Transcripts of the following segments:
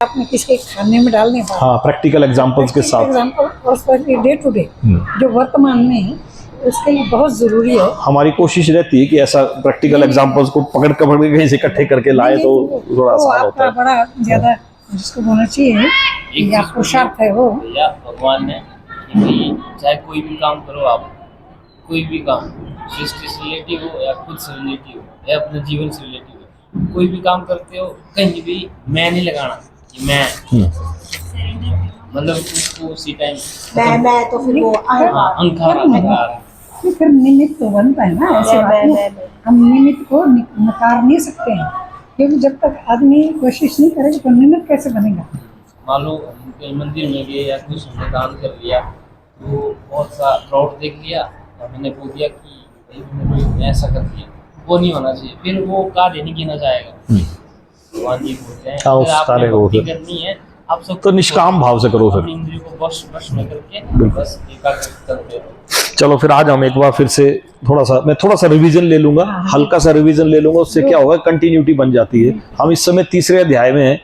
आपने किसी के खाने में डालने का हाँ, प्रैक्टिकल एग्जांपल्स के साथ एग्जाम्पल और डे टू डे जो वर्तमान में है उसके लिए बहुत जरूरी है। हमारी कोशिश रहती है कि ऐसा प्रैक्टिकल एग्जांपल्स को पकड़ के कहीं से इकट्ठे करके लाए तो थोड़ा आसान होता है। बड़ा ज्यादा जिसको बोलना चाहिए कि आप पुरुषार्थ है वो भैया भगवान ने कि चाहे कोई भी काम करो आप, कोई भी काम सृष्टि से रिलेटिव हो या खुद से रिलेटिव हो या अपने जीवन से रिलेटिव हो, कोई भी काम करते हो कहीं भी मैं नहीं लगाना कि मैं मतलब उसको उसी टाइम मैं तो फिर वो अहंकार फिर निमित्त तो बनता है ना। ऐसे बात नहीं, हम निमित्त को नकार नहीं सकते हैं क्योंकि जब तक आदमी कोशिश नहीं करेगा तो निमित्त कैसे बनेगा। मान लो हम कहीं मंदिर में गए या कुछ हमने दान कर लिया तो बहुत सा क्राउड देख लिया और मैंने बोल दिया कि भाई मैंने ऐसा कर दिया, वो नहीं होना चाहिए, फिर वो कार्य नहीं गिना जाएगा। भगवान जी बोलते हैं हाँ, उस कार्य को भक्ति करनी है आप सब तो निष्काम भाव से करो। फिर इंद्रियों को वश में करके बस एकाग्र करते रहो। चलो फिर आज हम एक बार फिर से मैं थोड़ा सा रिवीजन ले लूंगा, हल्का सा रिवीजन ले लूंगा, उससे क्या होगा कंटिन्यूटी बन जाती है। हम इस समय तीसरे अध्याय में हैं।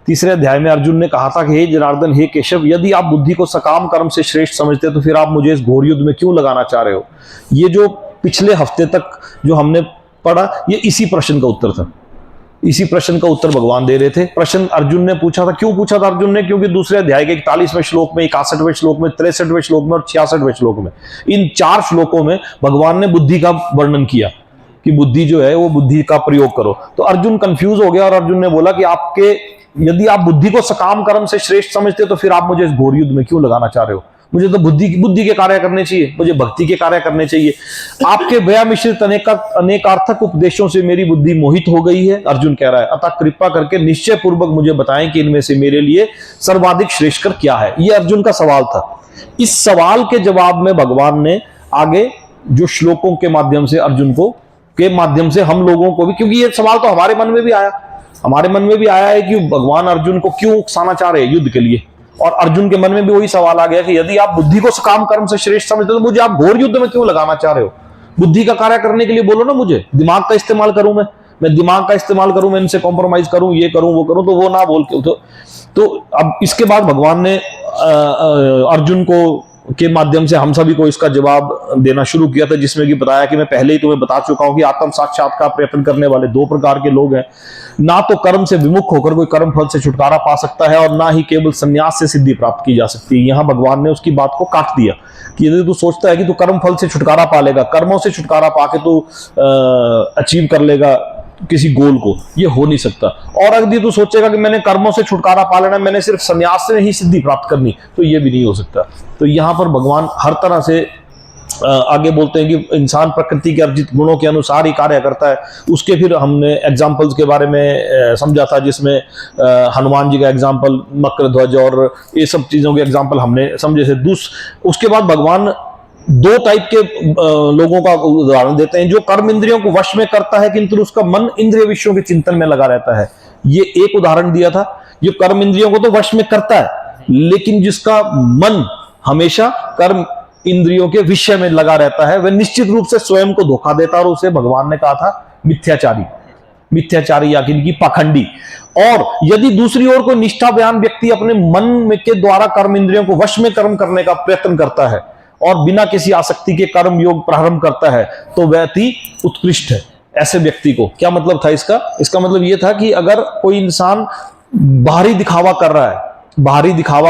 तीसरे अध्याय में अर्जुन ने कहा था कि हे जनार्दन, हे केशव, यदि आप बुद्धि को सकाम कर्म से श्रेष्ठ समझते तो फिर आप मुझे इस घोर युद्ध में क्यों लगाना चाह रहे हो। ये जो पिछले हफ्ते तक जो हमने पढ़ा ये इसी प्रश्न का उत्तर था। इसी प्रश्न का उत्तर भगवान दे रहे थे। प्रश्न अर्जुन ने पूछा था। क्यों पूछा था अर्जुन ने? क्योंकि दूसरे अध्याय के 41वें श्लोक में, 61वें श्लोक में, 63वें श्लोक में और 66वें श्लोक में, इन 4 श्लोकों में भगवान ने बुद्धि का वर्णन किया कि बुद्धि जो है वो बुद्धि का प्रयोग करो। तो अर्जुन कंफ्यूज हो गया और अर्जुन ने बोला कि यदि आप बुद्धि को सकाम कर्म से श्रेष्ठ समझते तो फिर आप मुझे इस घोर युद्ध में क्यों लगाना चाह रहे हो। मुझे तो बुद्धि के कार्य करने चाहिए, मुझे भक्ति के कार्य करने चाहिए। आपके भया मिश्रित अनेकार्थक उपदेशों से मेरी बुद्धि मोहित हो गई है, अर्जुन कह रहा है। अतः कृपा करके निश्चय पूर्वक मुझे बताएं कि इनमें से मेरे लिए सर्वाधिक श्रेष्ठकर क्या है। यह अर्जुन का सवाल था। इस सवाल के जवाब में भगवान ने आगे जो श्लोकों के माध्यम से अर्जुन को के माध्यम से हम लोगों को भी, क्योंकि ये सवाल तो हमारे मन में भी आया है कि भगवान अर्जुन को क्यों उकसाना चाह रहे हैं युद्ध के लिए। और अर्जुन के मन में भी वही सवाल आ गया कि यदि आप बुद्धि को सकाम कर्म से श्रेष्ठ समझते तो मुझे आप घोर युद्ध में क्यों लगाना चाह रहे हो। बुद्धि का कार्य करने के लिए बोलो ना, मुझे दिमाग का इस्तेमाल करूं, मैं दिमाग का इस्तेमाल करूं, मैं इनसे कॉम्प्रोमाइज करूं, ये करूं वो करूं, तो वो ना बोल के तो अब इसके बाद भगवान ने अर्जुन को के माध्यम से हम सभी को इसका जवाब देना शुरू किया था, जिसमें कि बताया कि मैं पहले ही तुम्हें बता चुका हूं कि आत्म साक्षात्कार प्रयत्न करने वाले 2 प्रकार के लोग हैं। ना तो कर्म से विमुख होकर कोई कर्म फल से छुटकारा पा सकता है और ना ही केवल संन्यास से सिद्धि प्राप्त की जा सकती है। यहां भगवान ने उसकी बात को काट दिया कि यदि तू सोचता है कि तू कर्म फल से छुटकारा पा लेगा, कर्मों से छुटकारा पाके तू अचीव कर लेगा किसी गोल को, ये हो नहीं सकता। और अगर तू सोचेगा कि मैंने कर्मों से छुटकारा पा लेना, मैंने सिर्फ संन्यास से ही सिद्धि प्राप्त करनी, तो ये भी नहीं हो सकता। तो यहां पर भगवान हर तरह से आगे बोलते हैं कि इंसान प्रकृति के अर्जित गुणों के अनुसार ही कार्य करता है। उसके फिर हमने एग्जाम्पल्स के बारे में समझा था, जिसमें हनुमान जी का एग्जाम्पल, मकर ध्वज और ये सब चीजों के एग्जाम्पल हमने समझे थे। उसके बाद भगवान 2 टाइप के लोगों का उदाहरण देते हैं। जो कर्म इंद्रियों को वश में करता है किंतु उसका मन इंद्रिय विषयों के चिंतन में लगा रहता है। ये एक उदाहरण दिया था। जो कर्म इंद्रियों को तो वश में करता है लेकिन जिसका मन हमेशा कर्म इंद्रियों के विषय में लगा रहता है, वह निश्चित रूप से स्वयं को धोखा देता है और उसे भगवान ने कहा था मिथ्याचारी या कि पाखंडी। और यदि दूसरी ओर कोई निष्ठावान व्यक्ति अपने मन में के द्वारा कर्म इंद्रियों को वश में कर्म करने का प्रयत्न करता है और बिना किसी आसक्ति के कर्म योग प्रारंभ करता है तो वह अति उत्कृष्ट है। ऐसे व्यक्ति को क्या मतलब था इसका मतलब यह था कि अगर कोई इंसान बाहरी दिखावा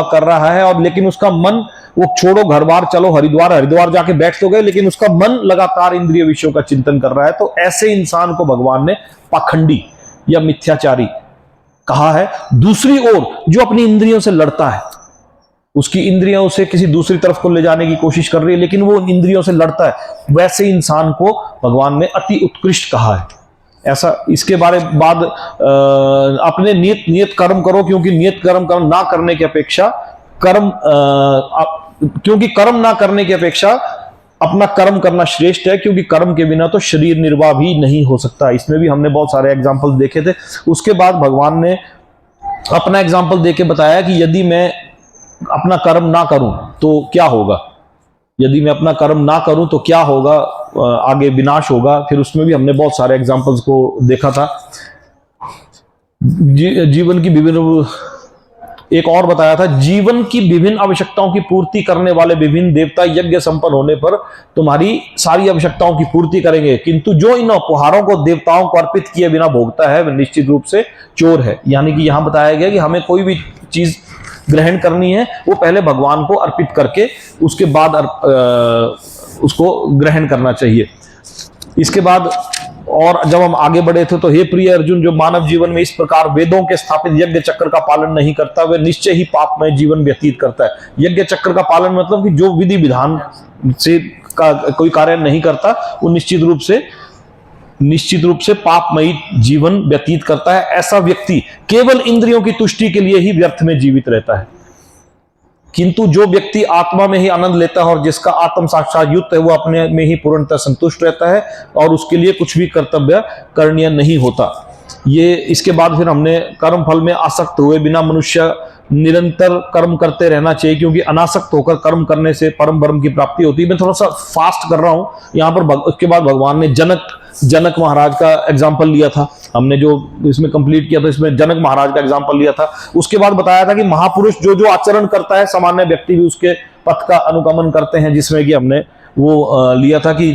कर रहा है और लेकिन उसका मन, वो छोड़ो घर बार चलो हरिद्वार जाके बैठ तो गए, लेकिन उसका मन लगातार इंद्रिय विषयों का चिंतन कर रहा है, तो ऐसे इंसान को भगवान ने पाखंडी या मिथ्याचारी कहा है। दूसरी ओर जो अपनी इंद्रियों से लड़ता है, उसकी इंद्रियां उसे किसी दूसरी तरफ को ले जाने की कोशिश कर रही है लेकिन वो इंद्रियों से लड़ता है, वैसे इंसान को भगवान ने अति उत्कृष्ट कहा है। ऐसा इसके बाद अपने नियत कर्म करो, क्योंकि नियत कर्म ना करने की अपेक्षा कर्म ना करने की अपेक्षा अपना कर्म करना श्रेष्ठ है, क्योंकि कर्म के बिना तो शरीर निर्वाह भी नहीं हो सकता। इसमें भी हमने बहुत सारे एग्जाम्पल देखे थे। उसके बाद भगवान ने अपना एग्जाम्पल देके बताया कि यदि मैं अपना कर्म ना करूं तो क्या होगा, यदि मैं अपना कर्म ना करूं तो क्या होगा, आगे विनाश होगा। फिर उसमें भी हमने बहुत सारे एग्जाम्पल्स को देखा था। जीवन की विभिन्न एक और बताया था, जीवन की विभिन्न आवश्यकताओं की पूर्ति करने वाले विभिन्न देवता यज्ञ संपन्न होने पर तुम्हारी सारी आवश्यकताओं की पूर्ति करेंगे, किंतु जो इन उपहारों को देवताओं को अर्पित किए बिना भोगता है वह निश्चित रूप से चोर है। यानी कि यहां बताया गया कि हमें कोई भी चीज ग्रहण करनी है वो पहले भगवान को अर्पित करके उसके बाद उसको ग्रहण करना चाहिए। इसके बाद और जब हम आगे बढ़े थे तो हे प्रिय अर्जुन, जो मानव जीवन में इस प्रकार वेदों के स्थापित यज्ञ चक्र का पालन नहीं करता वह निश्चय ही पापमय जीवन व्यतीत करता है। यज्ञ चक्र का पालन मतलब कि जो विधि विधान से का कोई कार्य नहीं करता वो निश्चित रूप से पापमयी जीवन व्यतीत करता है। ऐसा व्यक्ति केवल इंद्रियों की तुष्टि के लिए ही व्यर्थ में जीवित रहता है, किंतु जो व्यक्ति आत्मा में ही आनंद लेता है और जिसका आत्म साक्षात युक्त है वो अपने में ही पूर्णतः संतुष्ट रहता है और उसके लिए कुछ भी कर्तव्य करणीय नहीं होता। ये इसके बाद फिर हमने कर्म फल में आसक्त हुए बिना मनुष्य निरंतर कर्म करते रहना चाहिए, क्योंकि अनासक्त होकर कर्म करने से परम ब्रह्म की प्राप्ति होती है। मैं थोड़ा सा फास्ट कर रहा हूं यहाँ पर। उसके बाद भगवान ने जनक महाराज का एग्जाम्पल लिया था, हमने जो इसमें कंप्लीट किया था इसमें जनक महाराज का एग्जाम्पल लिया था। उसके बाद बताया था कि महापुरुष जो जो आचरण करता है सामान्य व्यक्ति भी उसके पथ का अनुगमन करते हैं, जिसमें कि हमने वो लिया था कि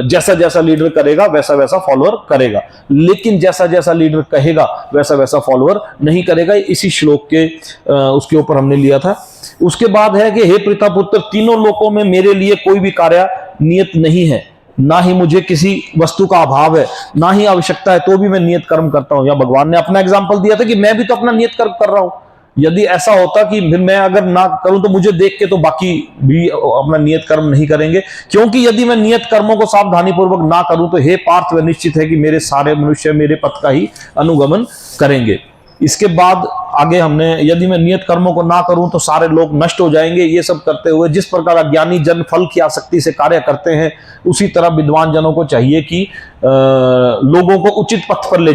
जैसा जैसा लीडर करेगा वैसा वैसा फॉलोअर करेगा, लेकिन जैसा जैसा लीडर कहेगा वैसा वैसा फॉलोअर नहीं करेगा। इसी श्लोक के उसके ऊपर हमने लिया था। उसके बाद है कि हे पिता पुत्र, तीनों लोकों में मेरे लिए कोई भी कार्य नियत नहीं है, ना ही मुझे किसी वस्तु का अभाव है, ना ही आवश्यकता है, तो भी मैं नियत कर्म करता हूं। या भगवान ने अपना एग्जाम्पल दिया था कि मैं भी तो अपना नियत कर्म कर रहा हूं। यदि ऐसा होता कि फिर मैं अगर ना करूं तो मुझे देख के तो बाकी भी अपना नियत कर्म नहीं करेंगे, क्योंकि यदि मैं नियत कर्मों को सावधानी पूर्वक ना करूं तो हे पार्थ, वह निश्चित है कि मेरे सारे मनुष्य मेरे पथ का ही अनुगमन करेंगे। इसके बाद आगे हमने, यदि मैं नियत कर्मों को ना करूं तो सारे लोग नष्ट हो जाएंगे। ये सब करते हुए जिस प्रकार अज्ञानी जन फल की आसक्ति से कार्य करते हैं, उसी तरह विद्वान जनों को चाहिए कि लोगों को उचित पथ पर ले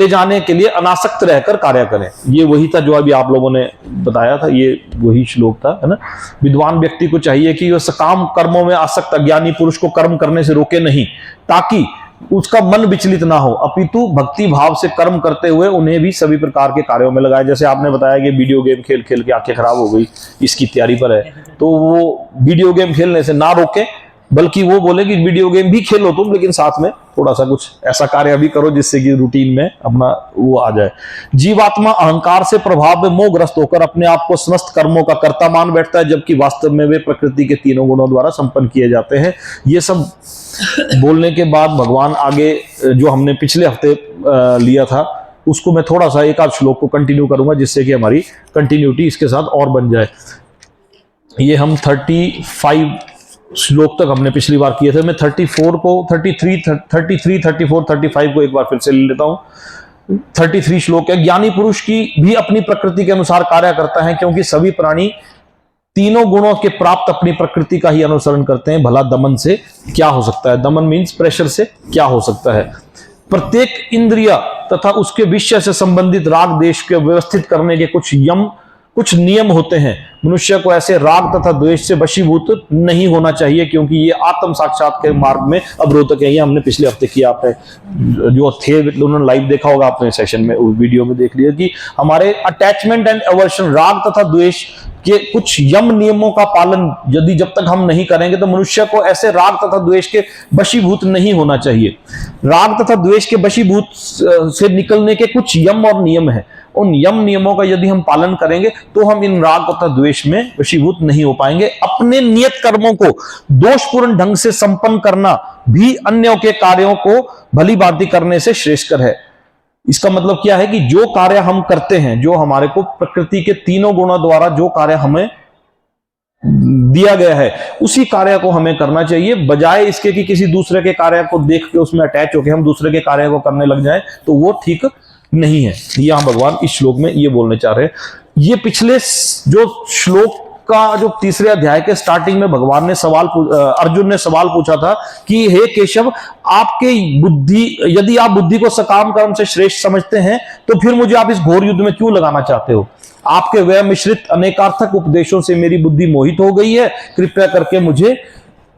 जाने के लिए अनासक्त रहकर कार्य करें। ये वही था जो अभी आप लोगों ने बताया था, ये वही श्लोक था, है ना। विद्वान व्यक्ति को चाहिए कि वह सकाम कर्मों में आसक्त अज्ञानी पुरुष को कर्म करने से रोके नहीं, ताकि उसका मन विचलित ना हो, अपितु भक्ति भाव से कर्म करते हुए उन्हें भी सभी प्रकार के कार्यों में लगाए। जैसे आपने बताया कि वीडियो गेम खेल खेल के आंखें खराब हो गई, इसकी तैयारी पर है, तो वो वीडियो गेम खेलने से ना रोके, बल्कि वो बोले कि वीडियो गेम भी खेलो तुम, लेकिन साथ में थोड़ा सा कुछ ऐसा कार्य भी करो जिससे कि रूटीन में अपना वो आ जाए। जीवात्मा अहंकार से प्रभाव में मोहग्रस्त होकर अपने आप को समस्त कर्मों का कर्ता मान बैठता है, जबकि वास्तव में वे प्रकृति के तीनों गुणों द्वारा संपन्न किए जाते हैं। ये सब बोलने के बाद भगवान आगे जो हमने पिछले हफ्ते लिया था उसको मैं थोड़ा सा एक आध श्लोक को कंटिन्यू करूंगा, जिससे कि हमारी कंटिन्यूटी इसके साथ और बन जाए। ये हम 35 श्लोक तक हमने पिछली बार किए थे। मैं 34 को 33, 34, 35 को एक बार फिर से ले लेता हूं। 33 श्लोक है। ज्ञानी पुरुष की भी अपनी प्रकृति के अनुसार कार्य करता है, क्योंकि सभी प्राणी तीनों गुणों के प्राप्त अपनी प्रकृति का ही अनुसरण करते हैं। भला दमन से क्या हो सकता है? दमन मीन्स प्रेशर से क्या हो सकता है? प्रत्येक इंद्रिय तथा उसके विषय से संबंधित राग देश के व्यवस्थित करने के कुछ नियम होते हैं। मनुष्य को ऐसे राग तथा द्वेष से वशीभूत नहीं होना चाहिए, क्योंकि ये आत्म साक्षात के मार्ग में अवरोधक है। ये हमने पिछले हफ्ते किया, आपने जो थे उन्होंने लाइव देखा होगा, अपने सेशन में उस वीडियो में देख लिया कि हमारे अटैचमेंट एंड अवर्शन, राग तथा द्वेष के कुछ यम नियमों का पालन यदि जब तक हम नहीं करेंगे तो मनुष्य को ऐसे राग तथा द्वेष के वशीभूत नहीं होना चाहिए। राग तथा द्वेष के वशीभूत से निकलने के कुछ यम और नियम है। उन यम नियमों का यदि हम पालन करेंगे तो हम इन राग तथा द्वेष में वशीभूत नहीं हो पाएंगे। अपने नियत कर्मों को दोषपूर्ण ढंग से संपन्न करना भी अन्यों के कार्यों को भली भांति करने से श्रेष्ठकर है। इसका मतलब क्या है कि जो कार्य हम करते हैं, जो हमारे को प्रकृति के तीनों गुणों द्वारा जो कार्य हमें दिया गया है, उसी कार्य को हमें करना चाहिए, बजाय इसके कि किसी दूसरे के कार्य को देख के उसमें अटैच होकर हम दूसरे के कार्य को करने लग जाएं, तो वो ठीक नहीं है। यहां भगवान इस श्लोक में ये बोलने चाह रहे हैं। ये पिछले जो श्लोक का जो तीसरे अध्याय के स्टार्टिंग में भगवान ने अर्जुन ने सवाल पूछा था कि हे केशव, आपके यदि आप बुद्धि को सकाम कर्म से श्रेष्ठ समझते हैं तो फिर मुझे आप इस घोर युद्ध में क्यों लगाना चाहते हो? आपके वह मिश्रित अनेकार्थक उपदेशों से मेरी बुद्धि मोहित हो गई है। कृपया करके मुझे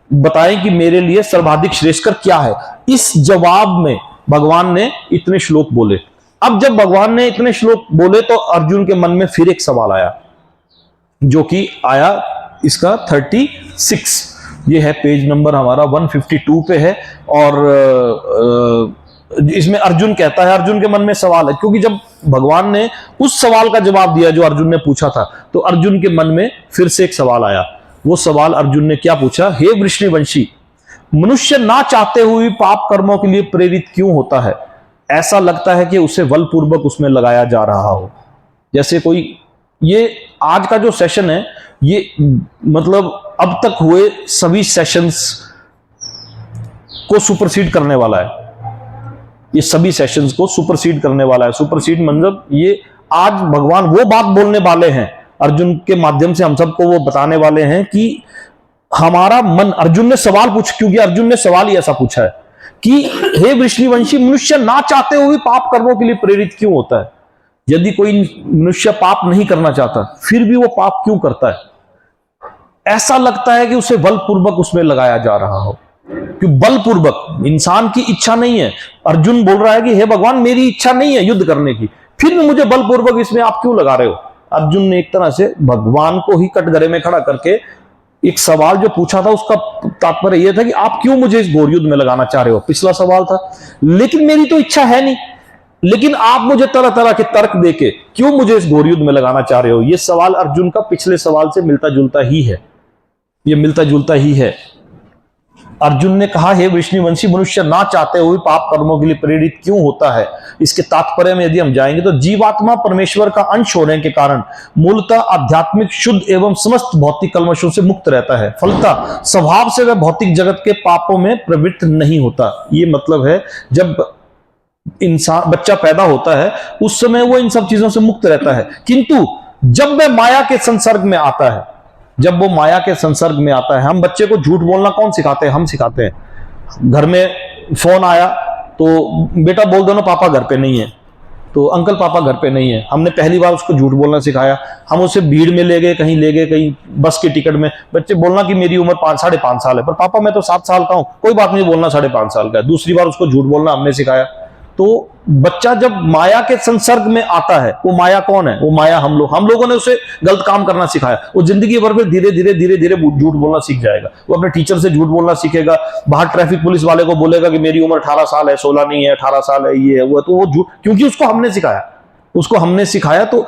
बताएं कि मेरे लिए सर्वाधिक श्रेष्ठकर क्या है। इस जवाब में भगवान ने इतने श्लोक बोले। अब जब भगवान ने इतने श्लोक बोले तो अर्जुन के मन में फिर एक सवाल आया, जो कि आया इसका 36, ये है पेज नंबर हमारा 152 पे है। और इसमें अर्जुन कहता है, अर्जुन के मन में सवाल है, क्योंकि जब भगवान ने उस सवाल का जवाब दिया जो अर्जुन ने पूछा था, तो अर्जुन के मन में फिर से एक सवाल आया। वो सवाल अर्जुन ने क्या पूछा, हे वृष्णिवंशी, मनुष्य ना चाहते हुए पाप कर्मों के लिए प्रेरित क्यों होता है? ऐसा लगता है कि उसे बलपूर्वक उसमें लगाया जा रहा हो। जैसे कोई, ये आज का जो सेशन है ये मतलब अब तक हुए सभी सेशंस को सुपरसीड करने वाला है। ये सभी सेशंस को सुपरसीड करने वाला है। सुपरसीड मतलब ये आज भगवान वो बात बोलने वाले हैं, अर्जुन के माध्यम से हम सबको वो बताने वाले हैं कि हमारा मन, अर्जुन ने सवाल पूछा, क्योंकि अर्जुन ने सवाल ही ऐसा पूछा है कि हे वृष्णिवंशी, मनुष्य ना चाहते हुए पाप कर्मों के लिए प्रेरित क्यों होता है? यदि कोई मनुष्य पाप नहीं करना चाहता फिर भी वो पाप क्यों करता है? ऐसा लगता है कि उसे बलपूर्वक उसमें लगाया जा रहा हो। कि बलपूर्वक, इंसान की इच्छा नहीं है। अर्जुन बोल रहा है कि हे भगवान, मेरी इच्छा नहीं है युद्ध करने की, फिर भी मुझे बलपूर्वक इसमें आप क्यों लगा रहे हो? अर्जुन ने एक तरह से भगवान को ही कटघरे में खड़ा करके एक सवाल जो पूछा था, उसका तात्पर्य यह था कि आप क्यों मुझे इस घोर युद्ध में लगाना चाह रहे हो? पिछला सवाल था, लेकिन मेरी तो इच्छा है नहीं, लेकिन आप मुझे तरह तरह के तर्क देके क्यों मुझे इस घोर युद्ध में लगाना चाह रहे हो? यह सवाल अर्जुन का पिछले सवाल से मिलता जुलता ही है, ये मिलता जुलता ही है। अर्जुन ने कहा, हे वृष्णिवंशी, मनुष्य ना चाहते हुए पाप कर्मों के लिए प्रेरित क्यों होता है? इसके तात्पर्य में यदि हम जाएंगे तो जीवात्मा परमेश्वर का अंश होने के कारण मूलतः आध्यात्मिक, शुद्ध एवं समस्त भौतिक कल्मशों से मुक्त रहता है। फलतः स्वभाव से वह भौतिक जगत के पापों में प्रवृत्त नहीं होता। ये मतलब है, जब इंसान, बच्चा पैदा होता है उस समय वो इन सब चीजों से मुक्त रहता है, किंतु जब वह माया के संसर्ग में आता है, जब वो माया के संसर्ग में आता है, हम बच्चे को झूठ बोलना कौन सिखाते हैं? हम सिखाते हैं। घर में फोन आया तो बेटा बोल दो ना पापा घर पे नहीं है, तो अंकल पापा घर पे नहीं है। हमने पहली बार उसको झूठ बोलना सिखाया। हम उसे भीड़ में ले गए, कहीं बस के टिकट में, बच्चे बोलना कि मेरी उम्र 5-5.5 साल है, पर पापा मैं तो 7 साल का हूं। कोई बात नहीं, बोलना 5.5 साल का है। दूसरी बार उसको झूठ बोलना हमने सिखाया। तो बच्चा जब माया के संसर्ग में आता है, वो माया कौन है? वो माया हम लोगों ने उसे गलत काम करना सिखाया। वो जिंदगी भर फिर धीरे धीरे झूठ बोलना सीख जाएगा। वो अपने टीचर से झूठ बोलना सीखेगा, बाहर ट्रैफिक पुलिस वाले को बोलेगा कि मेरी उम्र 18 साल है, 16 नहीं है, 18 साल है, ये है वो है। तो वो झूठ, क्योंकि उसको हमने सिखाया। तो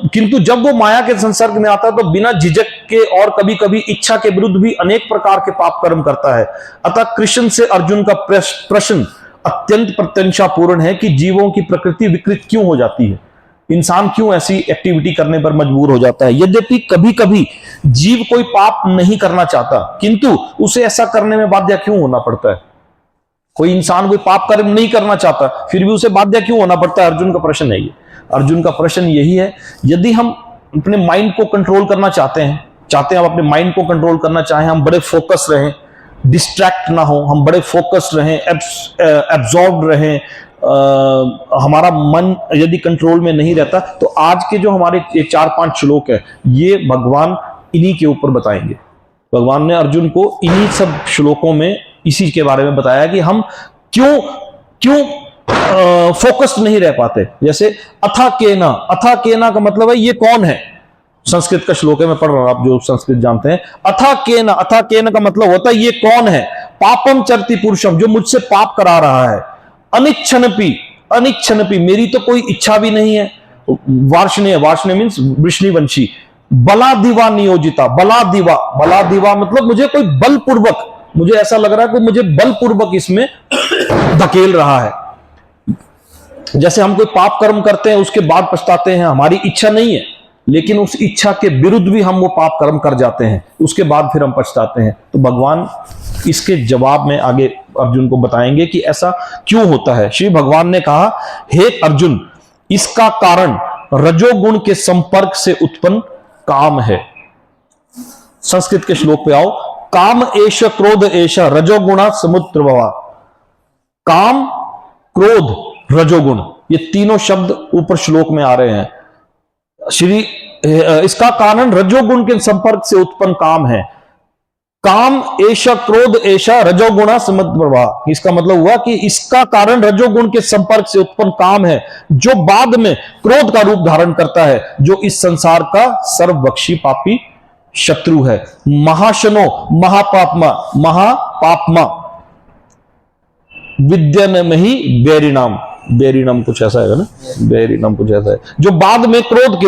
किंतु जब वो माया के संसर्ग में आता है तो बिना झिझक के और कभी कभी इच्छा के विरुद्ध भी अनेक प्रकार के पाप कर्म करता है। अतः कृष्ण से अर्जुन का प्रश्न अत्यंत प्रत्यंशापूर्ण है कि जीवों की प्रकृति विकृत क्यों हो जाती है, इंसान क्यों ऐसी एक्टिविटी करने पर मजबूर हो जाता है। यद्यपि कभी कभी जीव कोई पाप नहीं करना चाहता, किंतु उसे ऐसा करने में बाध्य क्यों होना पड़ता है? कोई इंसान कोई पाप कर्म नहीं करना चाहता, फिर भी उसे बाध्य क्यों होना पड़ता है? अर्जुन का प्रश्न है ये। अर्जुन का प्रश्न यही है, यदि हम अपने माइंड को कंट्रोल करना चाहते हैं, हम अपने माइंड को कंट्रोल करना चाहें, हम बड़े फोकस रहें, डिस्ट्रैक्ट ना हो, हम बड़े फोकस्ड रहें, एब्जॉर्ब्ड रहें, हमारा मन यदि कंट्रोल में नहीं रहता, तो आज के जो हमारे 4-5 श्लोक है, ये भगवान इन्हीं के ऊपर बताएंगे। भगवान ने अर्जुन को इन्हीं सब श्लोकों में इसी के बारे में बताया कि हम क्यों फोकस्ड नहीं रह पाते। जैसे अथा केना का मतलब है ये कौन है? संस्कृत का श्लोक है, मैं पढ़ रहा हूं, आप जो संस्कृत जानते हैं। अथा केन का मतलब होता है ये कौन है? पापम चरति पुरुषम, जो मुझसे पाप करा रहा है। अनिच्छनपि, मेरी तो कोई इच्छा भी नहीं है। वार्ष्णेय मीन्स वृष्णिवंशी। बलादिवा नियोजिता, बलादिवा मतलब मुझे कोई बलपूर्वक, मुझे ऐसा लग रहा है कि मुझे बलपूर्वक इसमें धकेल रहा है। जैसे हम कोई पाप कर्म करते हैं, उसके बाद पछताते हैं, हमारी इच्छा नहीं है, लेकिन उस इच्छा के विरुद्ध भी हम वो पाप कर्म कर जाते हैं, उसके बाद फिर हम पछताते हैं। तो भगवान इसके जवाब में आगे अर्जुन को बताएंगे कि ऐसा क्यों होता है। श्री भगवान ने कहा, हे अर्जुन, इसका कारण रजोगुण के संपर्क से उत्पन्न काम है। संस्कृत के श्लोक पे आओ। काम एष क्रोध एष रजोगुणा समुद्रभवा। काम, क्रोध, रजोगुण, ये तीनों शब्द ऊपर श्लोक में आ रहे हैं। इसका कारण रजोगुण के संपर्क से उत्पन्न काम है। काम ऐशा क्रोध ऐशा रजोगुणा समद प्रवाह। इसका मतलब हुआ कि इसका कारण रजोगुण के संपर्क से उत्पन्न काम है, जो बाद में क्रोध का रूप धारण करता है, जो इस संसार का सर्वभक्षी पापी शत्रु है। महाशनो महापापमा विद्यन में ही बैरिणाम, बैरिणाम कुछ ऐसा है ना, बैरिणाम कुछ ऐसा है, जो बाद में क्रोध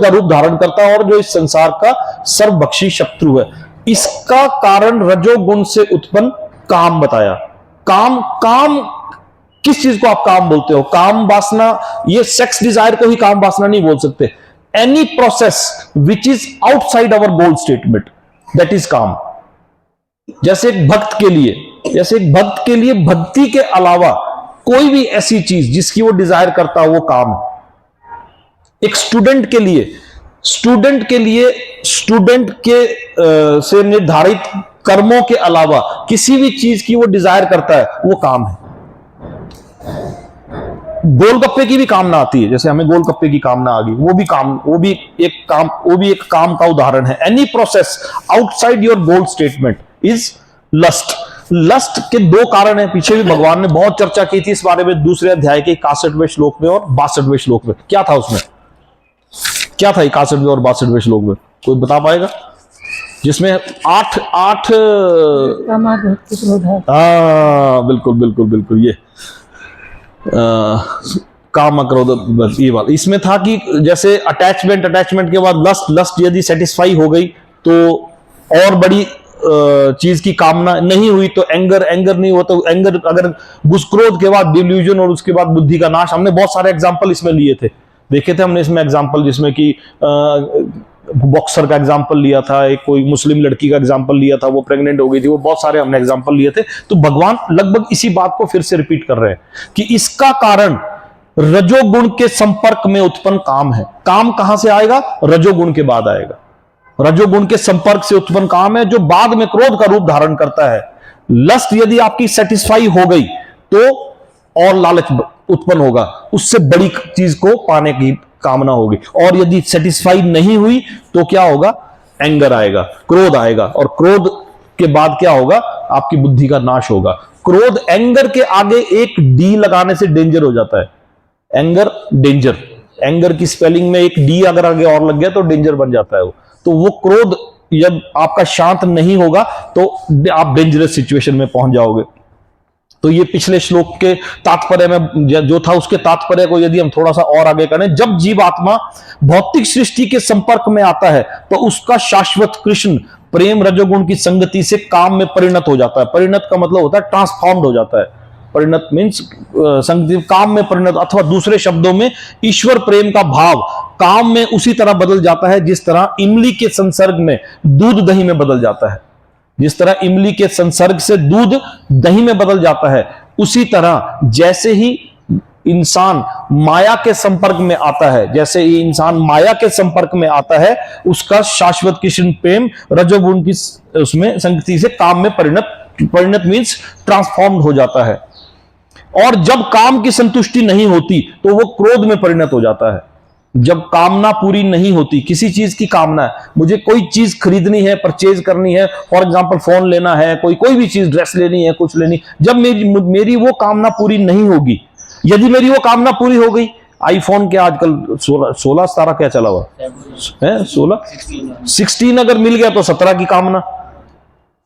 का रूप धारण करता है और जो इस संसार का सर्वभक्षी शत्रु है। इसका कारण रजोगुण से उत्पन्न काम बताया। काम किस चीज को आप काम बोलते हो? काम वासना, ये सेक्स डिजायर को ही काम वासना नहीं बोल सकते। Any process which is outside our goal statement, that is काम। जैसे एक भक्त के लिए भक्ति के अलावा कोई भी ऐसी चीज जिसकी वो डिजायर करता है वो काम है। एक स्टूडेंट के से निर्धारित कर्मों के अलावा किसी भी चीज की वो डिजायर करता है वो काम है। गोलगप्पे की भी कामना आती है, जैसे हमें गोलगप्पे की कामना आ गई, वो भी एक काम का उदाहरण है। Any process outside your goal statement is lust. Lust के दो कारण है, पीछे भी भगवान ने बहुत चर्चा की थी इस बारे में, दूसरे अध्याय के 61वें श्लोक में और 62वें श्लोक में। क्या था उसमें, क्या था 61वें और 62वें श्लोक में, कोई बता पाएगा? जिसमें आठ बिल्कुल ये काम क्रोध, बस ये बात इसमें था कि जैसे अटैचमेंट के बाद लस्ट यदि सेटिस्फाई हो गई तो और बड़ी चीज की कामना नहीं हुई तो एंगर नहीं हुआ तो एंगर, अगर क्रोध के बाद डिल्यूजन और उसके बाद बुद्धि का नाश। हमने बहुत सारे एग्जांपल इसमें लिए थे, देखे थे हमने इसमें एग्जांपल, जिसमें कि बॉक्सर का एग्जांपल लिया था, एक कोई मुस्लिम लड़की का एग्जांपल लिया था, वो प्रेग्नेंट हो गई थी, वो बहुत सारे हमने एग्जांपल लिए थे। तो भगवान लगभग इसी बात को फिर से रिपीट कर रहे हैं कि इसका कारण रजोगुण के संपर्क में उत्पन्न काम है। काम कहां से आएगा? रजोगुण के बाद आएगा। रजोगुण के संपर्क से उत्पन्न काम है जो बाद में क्रोध का रूप धारण करता है। लस्ट यदि आपकी सेटिस्फाई हो गई तो और लालच उत्पन्न होगा, उससे बड़ी चीज को पाने की कामना होगी, और यदि सेटिस्फाई नहीं हुई तो क्या होगा? एंगर आएगा, क्रोध आएगा, और क्रोध के बाद क्या होगा? आपकी बुद्धि का नाश होगा। क्रोध, एंगर के आगे एक डी लगाने से डेंजर हो जाता है। एंगर डेंजर, एंगर की स्पेलिंग में एक डी अगर आगे और लग गया तो डेंजर बन जाता है वो। तो वो क्रोध जब आपका शांत नहीं होगा तो आप डेंजरस सिचुएशन में पहुंच जाओगे। तो ये पिछले श्लोक के तात्पर्य में जो था उसके तात्पर्य को यदि हम थोड़ा सा और आगे करें, जब जीवात्मा भौतिक सृष्टि के संपर्क में आता है तो उसका शाश्वत कृष्ण प्रेम रजोगुण की संगति से काम में परिणत हो जाता है। परिणत का मतलब होता है ट्रांसफॉर्म्ड हो जाता है। परिणत मीन्स संगति, काम में परिणत, अथवा दूसरे शब्दों में ईश्वर प्रेम का भाव काम में उसी तरह बदल जाता है जिस तरह इमली के संसर्ग में दूध दही में बदल जाता है। जिस तरह इमली के संसर्ग से दूध दही में बदल जाता है, उसी तरह जैसे ही इंसान माया के संपर्क में आता है, जैसे ही इंसान माया के संपर्क में आता है, उसका शाश्वत कृष्ण प्रेम रजोगुण की उसमें संगति से काम में परिणत मीन्स ट्रांसफॉर्म्ड हो जाता है। और जब काम की संतुष्टि नहीं होती तो वो क्रोध में परिणत हो जाता है। जब कामना पूरी नहीं होती, किसी चीज की कामना है, मुझे कोई चीज खरीदनी है, परचेज करनी है, फॉर एग्जांपल फोन लेना है, कोई भी चीज, ड्रेस लेनी है, कुछ लेनी, जब मेरी वो कामना पूरी नहीं होगी, यदि मेरी वो कामना पूरी हो गई, आईफोन के आजकल 16 क्या चला हुआ है, 16 अगर मिल गया तो 17 की कामना,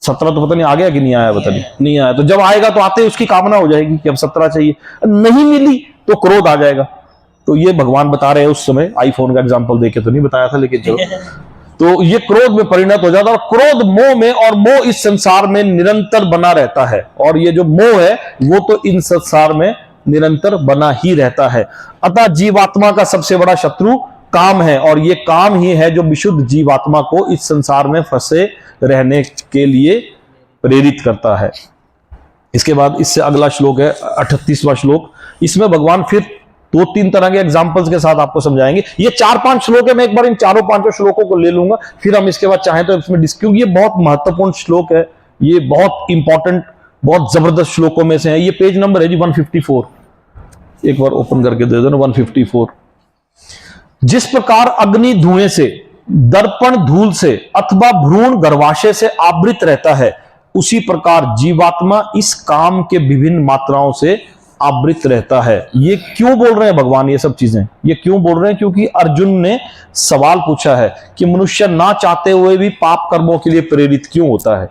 17 तो पता नहीं आ गया कि नहीं आया, पता नहीं आया, तो जब आएगा तो आते ही उसकी कामना हो जाएगी कि अब 17 चाहिए। नहीं मिली तो क्रोध आ जाएगा। तो ये भगवान बता रहे हैं, उस समय आईफोन का एग्जांपल देके तो नहीं बताया था, लेकिन चलो, तो ये क्रोध में परिणत हो जाता है, और क्रोध मोह में, और मोह इस संसार में निरंतर बना रहता है, और ये जो मोह है वो तो इन संसार में निरंतर बना ही रहता है। अतः जीवात्मा का सबसे बड़ा शत्रु काम है, और ये काम ही है जो विशुद्ध जीवात्मा को इस संसार में फंसे रहने के लिए प्रेरित करता है। इसके बाद इससे अगला श्लोक है 38वां श्लोक। इसमें भगवान फिर 2-3 तरह के एग्जाम्पल्स के साथ आपको समझाएंगे। ये 4-5 श्लोक है, मैं एक बार इन 4-5 श्लोकों को ले लूंगा, फिर हम इसके बाद चाहें तो इसमें क्योंकि ये बहुत महत्वपूर्ण श्लोक है, ये बहुत इंपॉर्टेंट, बहुत जबरदस्त श्लोकों में से है। ये पेज नंबर है जी 154, एक बार ओपन करके दे दो ना, 154। जिस प्रकार अग्नि धुएं से, दर्पण धूल से अथवा भ्रूण गर्भाशय से आवृत रहता है, उसी प्रकार जीवात्मा इस काम के विभिन्न मात्राओं से आवृत रहता है। ये क्यों बोल रहे हैं भगवान ये सब चीजें? ये क्यों बोल रहे हैं? क्योंकि अर्जुन ने सवाल पूछा है कि मनुष्य ना चाहते हुए भी पाप कर्मों के लिए प्रेरित क्यों होता है?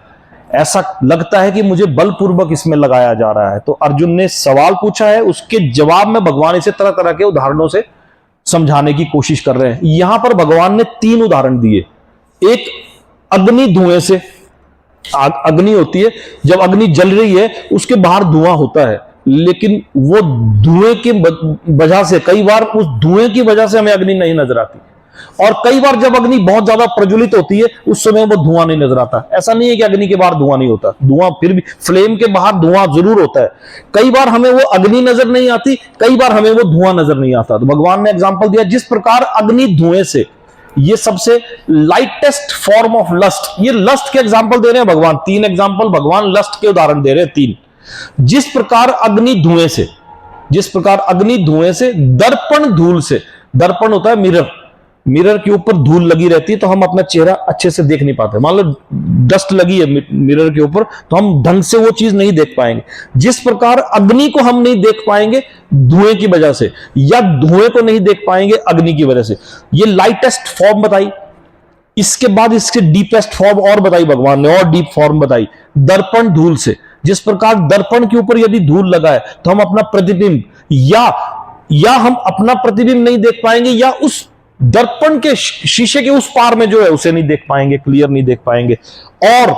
ऐसा लगता है कि मुझे बलपूर्वक इसमें लगाया जा रहा है। तो अर्जुन ने सवाल पूछा है, उसके जवाब में भगवान इसे तरह तरह के उदाहरणों से समझाने की कोशिश कर रहे हैं। यहां पर भगवान ने 3 उदाहरण दिए। एक अग्नि धुएं से, अग्नि होती है, जब अग्नि जल रही है उसके बाहर धुआं होता है, लेकिन वो धुएं की वजह से, कई बार उस धुएं की वजह से हमें अग्नि नहीं नजर आती, और कई बार जब अग्नि बहुत ज्यादा प्रज्वलित होती है उस समय वो धुआं नहीं नजर आता। ऐसा नहीं है कि अग्नि के बाहर धुआं नहीं होता, धुआं फिर भी, फ्लेम के बाहर धुआं जरूर होता है। कई बार हमें वो अग्नि नजर नहीं आती, कई बार हमें वो धुआं नजर नहीं आता। तो भगवान ने एग्जाम्पल दिया, जिस प्रकार अग्नि धुएं से, ये सबसे लाइटेस्ट फॉर्म ऑफ लस्ट, ये लस्ट के एग्जाम्पल दे रहे हैं भगवान। 3 एग्जाम्पल भगवान लस्ट के उदाहरण दे रहे हैं, 3। जिस प्रकार अग्नि धुएं से, जिस प्रकार अग्नि धुएं से, दर्पण धूल से, दर्पण होता है मिरर, मिरर के ऊपर धूल लगी रहती है तो हम अपना चेहरा अच्छे से देख नहीं पाते। मान लो डस्ट लगी है मिरर के ऊपर तो हम ढंग से वो चीज नहीं देख पाएंगे। जिस प्रकार अग्नि को हम नहीं देख पाएंगे धुएं की वजह से, या धुएं को नहीं देख पाएंगे अग्नि की वजह से। ये लाइटेस्ट फॉर्म बताई, इसके बाद इसके डीपेस्ट फॉर्म और बताई भगवान ने, और डीप फॉर्म बताई, दर्पण धूल से। जिस प्रकार दर्पण के ऊपर यदि धूल लगा है तो हम अपना प्रतिबिंब, या हम अपना प्रतिबिंब नहीं देख पाएंगे, या उस दर्पण के शीशे के उस पार में जो है उसे नहीं देख पाएंगे, क्लियर नहीं देख पाएंगे। और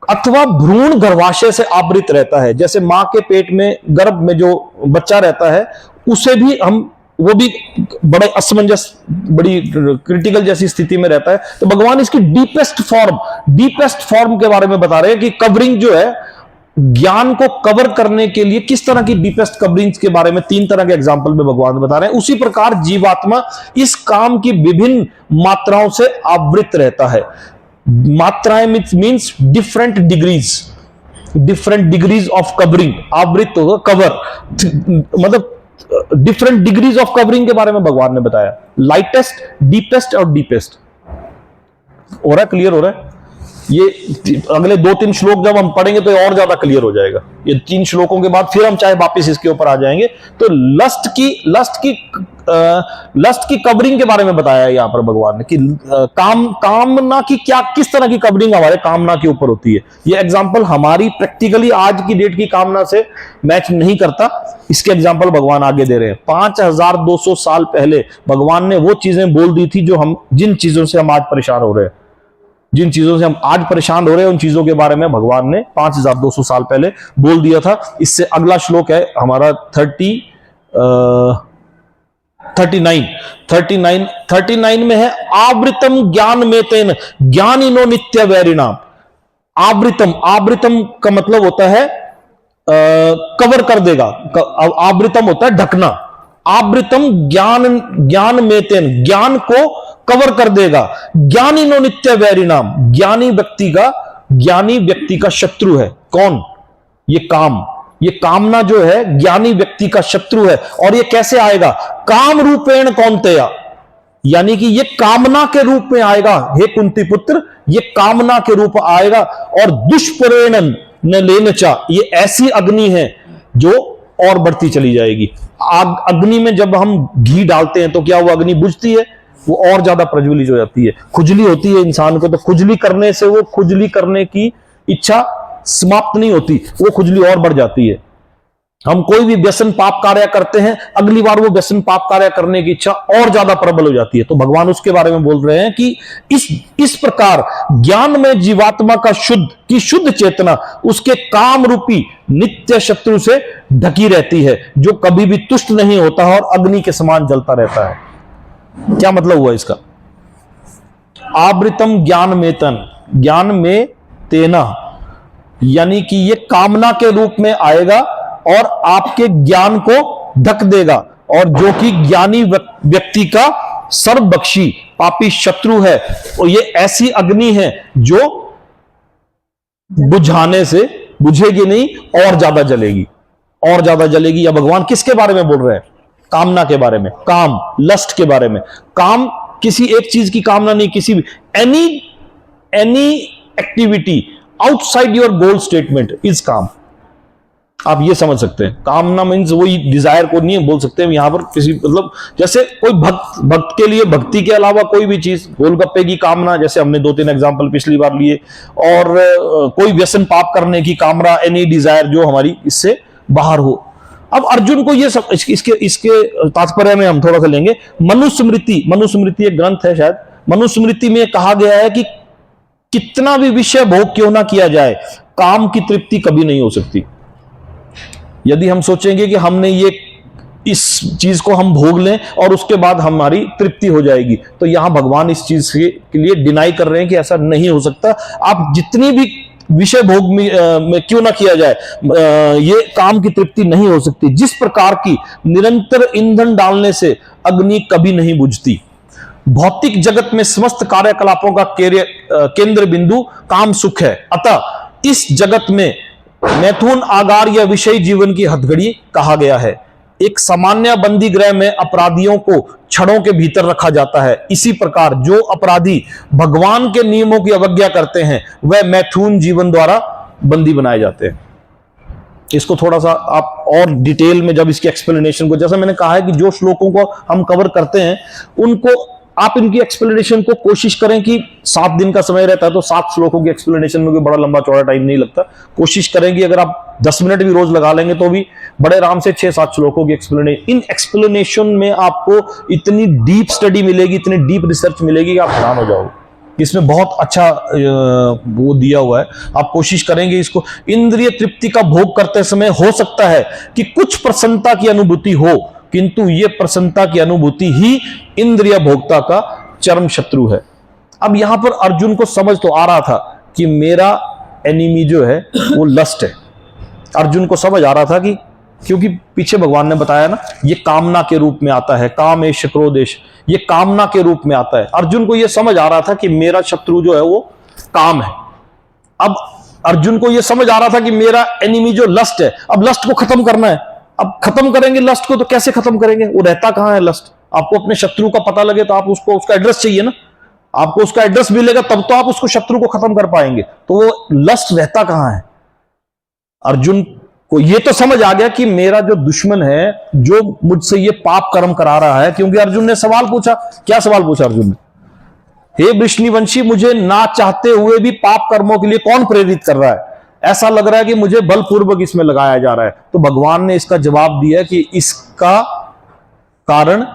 अथवा भ्रूण गर्भाशय से आवृत रहता है, जैसे मां के पेट में, गर्भ में जो बच्चा रहता है उसे भी हम, वो भी बड़े असमंजस, बड़ी क्रिटिकल जैसी स्थिति में रहता है। तो भगवान इसकी डीपेस्ट फॉर्म के बारे में बता रहे हैं कि कवरिंग जो है, ज्ञान को कवर करने के लिए किस तरह की डीपेस्ट कवरिंग्स के बारे में 3 तरह के एग्जाम्पल में भगवान बता रहे हैं। उसी प्रकार जीवात्मा इस काम की विभिन्न मात्राओं से आवृत रहता है। मात्राएं means different degrees of covering. आवृत होगा कवर, मतलब डिफरेंट डिग्रीज ऑफ कवरिंग के बारे में भगवान ने बताया। लाइटेस्ट, डीपेस्ट और डीपेस्ट। हो रहा है, क्लियर हो रहा है? ये अगले 2-3 श्लोक जब हम पढ़ेंगे तो और ज्यादा क्लियर हो जाएगा। ये 3 श्लोकों के बाद फिर हम चाहे वापस इसके ऊपर आ जाएंगे। तो लस्ट की कवरिंग के बारे में बताया है यहां पर भगवान ने कि कामना की क्या, किस तरह की कवरिंग हमारे कामना के ऊपर होती है। ये एग्जांपल हमारी प्रैक्टिकली आज की डेट की कामना से मैच नहीं करता। इसके एग्जांपल भगवान आगे दे रहे हैं। 5200 साल पहले भगवान ने वो चीजें बोल दी थी जो जिन चीजों से हम आज परेशान हो रहे हैं, जिन चीजों से हम आज परेशान हो रहे हैं, उन चीजों के बारे में भगवान ने 5200 साल पहले बोल दिया था। इससे अगला श्लोक है हमारा 39 में है, आवृतम ज्ञान में तेन ज्ञानिनो नित्य वैरिणाम। आवृतम का मतलब होता है कवर कर देगा, आवृतम होता है ढकना। आवृतम ज्ञान में तेन, ज्ञान को कवर कर देगा। ज्ञानिनो नित्य वैरिणाम, ज्ञानी व्यक्ति का शत्रु है। कौन? ये काम, ये कामना जो है ज्ञानी व्यक्ति का शत्रु है। और ये कैसे आएगा? काम रूपेण कौन्तेय, यानी कि ये कामना के रूप में आएगा। हे कुंती पुत्र, ये कामना के रूप आएगा। और दुष्प्रेरण न लेन चा, ये ऐसी अग्नि है जो और बढ़ती चली जाएगी। अग्नि में जब हम घी डालते हैं तो क्या वो अग्नि बुझती है? वो और ज्यादा प्रज्वलित हो जाती है। खुजली होती है इंसान को, तो खुजली करने से वो खुजली करने की इच्छा समाप्त नहीं होती, वो खुजली और बढ़ जाती है। हम कोई भी व्यसन पाप कार्य करते हैं, अगली बार वो व्यसन पाप कार्य करने की इच्छा और ज्यादा प्रबल हो जाती है। तो भगवान उसके बारे में बोल रहे हैं कि इस प्रकार ज्ञान में जीवात्मा का शुद्ध चेतना उसके काम रूपी नित्य शत्रु से ढकी रहती है, जो कभी भी तुष्ट नहीं होता और अग्नि के समान जलता रहता है। क्या मतलब हुआ इसका? आवृतम ज्ञान में तेना, यानी कि ये कामना के रूप में आएगा और आपके ज्ञान को ढक देगा। और जो कि ज्ञानी व्यक्ति का सर्वबक्षी पापी शत्रु है, और ये ऐसी अग्नि है जो बुझाने से बुझेगी नहीं, और ज्यादा जलेगी। या भगवान किसके बारे में बोल रहे हैं? कामना के बारे में, काम, लस्ट के बारे में। काम किसी एक चीज की कामना नहीं, किसी भी any activity outside your goal statement is काम। आप ये समझ सकते हैं, कामना मीन्स वही डिजायर को नहीं बोल सकते हम यहां पर किसी, मतलब जैसे कोई भक्त के लिए भक्ति के अलावा कोई भी चीज, गोलगप्पे की कामना, जैसे हमने 2-3 एग्जांपल पिछली बार लिए, और कोई व्यसन पाप करने की कामना, एनी डिजायर जो हमारी इससे बाहर हो। अब अर्जुन को ये सब इसके तात्पर्य में हम थोड़ा सा लेंगे। मनुस्मृति एक ग्रंथ है शायद, मनुस्मृति में कहा गया है कि कितना भी विषय भोग क्यों ना किया जाए, काम की तृप्ति कभी नहीं हो सकती। यदि हम सोचेंगे कि हमने ये इस चीज को हम भोग लें और उसके बाद हमारी तृप्ति हो जाएगी, तो यहां भगवान इस चीज के लिए डिनाई कर रहे हैं कि ऐसा नहीं हो सकता। आप जितनी भी विषय भोग में क्यों ना किया जाए, ये काम की तृप्ति नहीं हो सकती। जिस प्रकार की निरंतर ईंधन डालने से अग्नि कभी नहीं बुझती। भौतिक जगत में समस्त कार्यकलापों का केंद्र बिंदु काम सुख है, अतः इस जगत में मैथुन, आगार या विषय जीवन की हथकड़ी कहा गया है। एक सामान्य बंदी गृह में अपराधियों को छड़ों के भीतर रखा जाता है, इसी प्रकार जो अपराधी भगवान के नियमों की अवज्ञा करते हैं वह मैथुन जीवन द्वारा बंदी बनाए जाते हैं। इसको थोड़ा सा आप और डिटेल में जब इसकी एक्सप्लेनेशन को, जैसा मैंने कहा है कि जो श्लोकों को हम कवर करते हैं उनको आप इनकी एक्सप्लेनेशन को कोशिश करें कि 7 दिन का समय रहता है तो 7 श्लोकों की एक्सप्लेनेशन में कोई बड़ा लंबा चौड़ा टाइम नहीं लगता। कोशिश करेंगे अगर आप 10 मिनट भी रोज लगा लेंगे तो भी बड़े आराम से 6-7 श्लोकों की एक्सप्लेनेशन। इन एक्सप्लेनेशन में आपको इतनी डीप स्टडी मिलेगी, इतनी डीप रिसर्च मिलेगी कि आप हैरान हो जाओगे। इसमें बहुत अच्छा वो दिया हुआ है। आप कोशिश करेंगे इसको। इंद्रिय तृप्ति का भोग करते समय हो सकता है कि कुछ प्रसन्नता की अनुभूति हो, किंतु यह प्रसन्नता की अनुभूति ही इंद्रिय भोक्ता का चरम शत्रु है। अब यहां पर अर्जुन को समझ तो आ रहा था कि मेरा एनिमी जो है वो लस्ट है। अर्जुन को समझ आ रहा था कि, क्योंकि पीछे भगवान ने बताया ना, ये कामना के रूप में आता है, कामेश क्रोधेश, ये कामना के रूप में आता है। अर्जुन को यह समझ आ रहा था कि मेरा शत्रु जो है वो काम है। अब अर्जुन को यह समझ आ रहा था कि मेरा एनिमी जो लस्ट है, अब लस्ट को खत्म करना है। अब खत्म करेंगे लस्ट को तो कैसे खत्म करेंगे, वो रहता कहां है लस्ट? आपको अपने शत्रु का पता लगे तो आप उसको, उसका एड्रेस चाहिए ना, आपको उसका एड्रेस मिलेगा तब तो आप उसको शत्रु को खत्म कर पाएंगे। तो वो लस्ट रहता कहां है? अर्जुन को ये तो समझ आ गया कि मेरा जो दुश्मन है, जो मुझसे ये पाप कर्म करा रहा है, क्योंकि अर्जुन ने सवाल पूछा। क्या सवाल पूछा अर्जुन ने? हे वृष्णिवंशी, मुझे ना चाहते हुए भी पाप कर्मों के लिए कौन प्रेरित कर रहा है? ऐसा लग रहा है कि मुझे बलपूर्वक इसमें लगाया जा रहा है। तो भगवान ने इसका जवाब दिया कि इसका कारण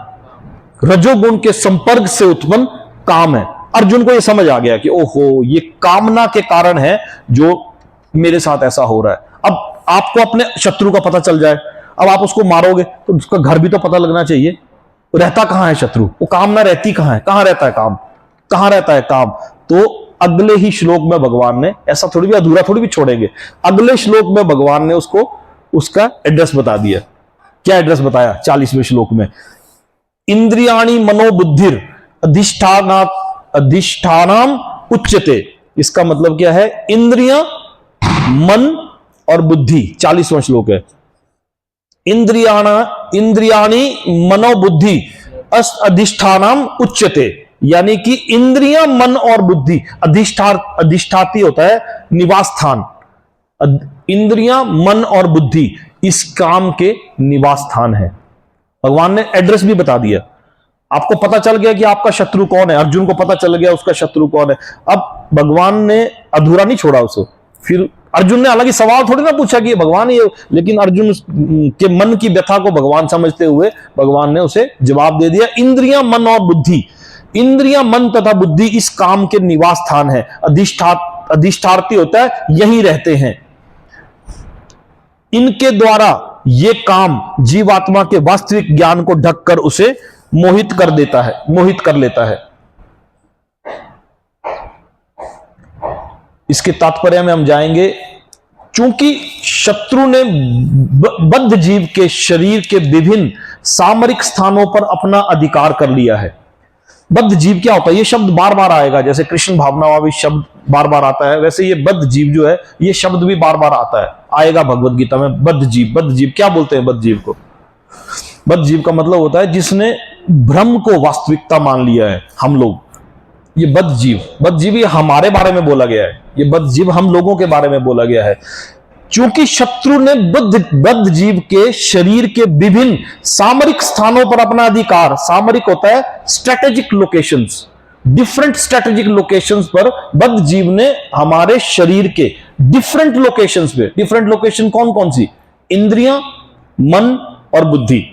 रजोगुण के संपर्क से उत्पन्न काम है। अर्जुन को यह समझ आ गया कि ओहो, ये कामना के कारण है जो मेरे साथ ऐसा हो रहा है। अब आपको अपने शत्रु का पता चल जाए, अब आप उसको मारोगे तो उसका घर भी तो पता लगना चाहिए। रहता कहां है शत्रु? वो कामना रहती कहां है? कहां रहता है काम? कहां रहता है काम? तो अगले ही श्लोक में भगवान ने, ऐसा थोड़ी भी अधूरा थोड़ी भी छोड़ेंगे, अगले श्लोक में भगवान ने उसको उसका एड्रेस बता दिया। क्या एड्रेस बताया? 40वें श्लोक में, इंद्रियाणि मनोबुद्धिर अधिष्ठानाम उच्यते। इसका मतलब क्या है? इंद्रियां, मन और बुद्धि। 40वां श्लोक है। इंद्रियाणि मनोबुद्धि अधिष्ठानाम उच्यते, यानी कि इंद्रियां, मन और बुद्धि, अधिष्ठाती होता है निवास स्थान। इंद्रियां, मन और बुद्धि इस काम के निवास स्थान है। भगवान ने एड्रेस भी बता दिया। आपको पता चल गया कि आपका शत्रु कौन है। अर्जुन को पता चल गया उसका शत्रु कौन है। अब भगवान ने अधूरा नहीं छोड़ा उसको। फिर अर्जुन ने हालांकि सवाल थोड़ी ना पूछा कि ये भगवान ही है, लेकिन अर्जुन के मन की व्यथा को भगवान समझते हुए भगवान ने उसे जवाब दे दिया। इंद्रियां, मन और बुद्धि, इंद्रियां, मन तथा बुद्धि इस काम के निवास स्थान है। अधिष्ठार्थी होता है, यही रहते हैं। इनके द्वारा ये काम जीवात्मा के वास्तविक ज्ञान को ढककर उसे मोहित कर लेता है। इसके तात्पर्य में हम जाएंगे। चूंकि शत्रु ने बद्ध जीव के शरीर के विभिन्न सामरिक स्थानों पर अपना अधिकार कर लिया है। बद्ध जीव क्या होता है? ये शब्द बार बार आएगा, जैसे कृष्ण भावना भी शब्द बार बार आता है, वैसे ये बद्ध जीव जो है ये शब्द भी बार बार आता है, आएगा भगवत गीता में। बद्ध जीव क्या बोलते हैं? बद्ध जीव को, बद्ध जीव का मतलब होता है जिसने भ्रम को वास्तविकता मान लिया है हम लोग। ये बद्धजीवी हमारे बारे में बोला गया है, ये बद्धजीव हम लोगों के बारे में बोला गया है। क्योंकि शत्रु ने बद्धजीव के शरीर के विभिन्न सामरिक स्थानों पर अपना अधिकार, सामरिक होता है strategic locations, different strategic locations पर बद्धजीव ने हमारे शरीर के डिफरेंट लोकेशंस पे, डिफरेंट लोकेशन कौन कौन सी? इंद्रियां, मन और बुद्धि।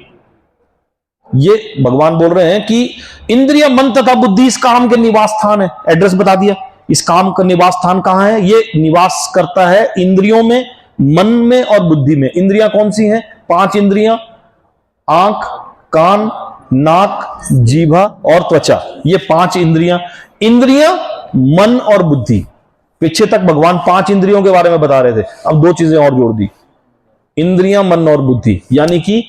ये भगवान बोल रहे हैं कि इंद्रिय, मन तथा बुद्धि इस काम के निवास स्थान है। एड्रेस बता दिया, इस काम का निवास स्थान कहां है? ये निवास करता है इंद्रियों में, मन में और बुद्धि में। इंद्रियां कौन सी हैं? 5 इंद्रियां, आंख, कान, नाक, जीभा और त्वचा। ये 5 इंद्रियां, मन और बुद्धि। पीछे तक भगवान 5 इंद्रियों के बारे में बता रहे थे, अब 2 चीजें और जोड़ दी, इंद्रियां, मन और बुद्धि, यानी कि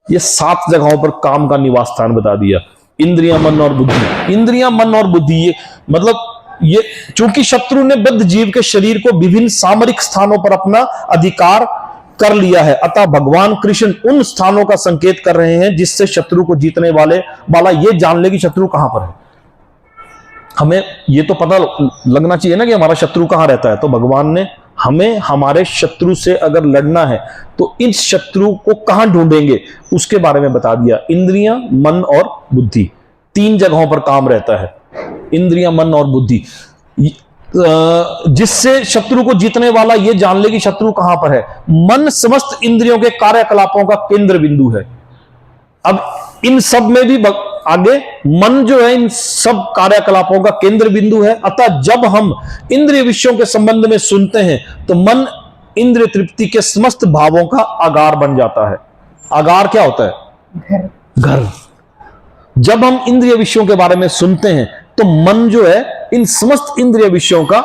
ये 7 जगहों पर काम का निवास स्थान बता दिया। इंद्रियां, मन और बुद्धि, इंद्रियां, मन और बुद्धि, ये मतलब ये चूंकि शत्रु ने बद्धजीव के शरीर को विभिन्न सामरिक स्थानों पर अपना अधिकार कर लिया है, अतः भगवान कृष्ण उन स्थानों का संकेत कर रहे हैं जिससे शत्रु को जीतने वाला ये जान ले कि शत्रु कहां पर है। हमें ये तो पता लगना चाहिए ना कि हमारा शत्रु कहां रहता है। तो भगवान ने हमें हमारे शत्रु से अगर लड़ना है तो इस शत्रु को कहां ढूंढेंगे उसके बारे में बता दिया। इंद्रियां, मन और बुद्धि, 3 जगहों पर काम रहता है, इंद्रियां, मन और बुद्धि, जिससे शत्रु को जीतने वाला ये जान ले कि शत्रु कहां पर है। मन समस्त इंद्रियों के कार्यकलापों का केंद्र बिंदु है। अब इन सब में भी आगे मन जो है इन सब कार्यकलापों का केंद्र बिंदु है। अतः जब हम इंद्रिय विषयों के संबंध में सुनते हैं तो मन इंद्रिय तृप्ति के समस्त भावों का आगार बन जाता है। आगार क्या होता है? घर। जब हम इंद्रिय विषयों के बारे में सुनते हैं तो मन जो है इन समस्त इंद्रिय विषयों का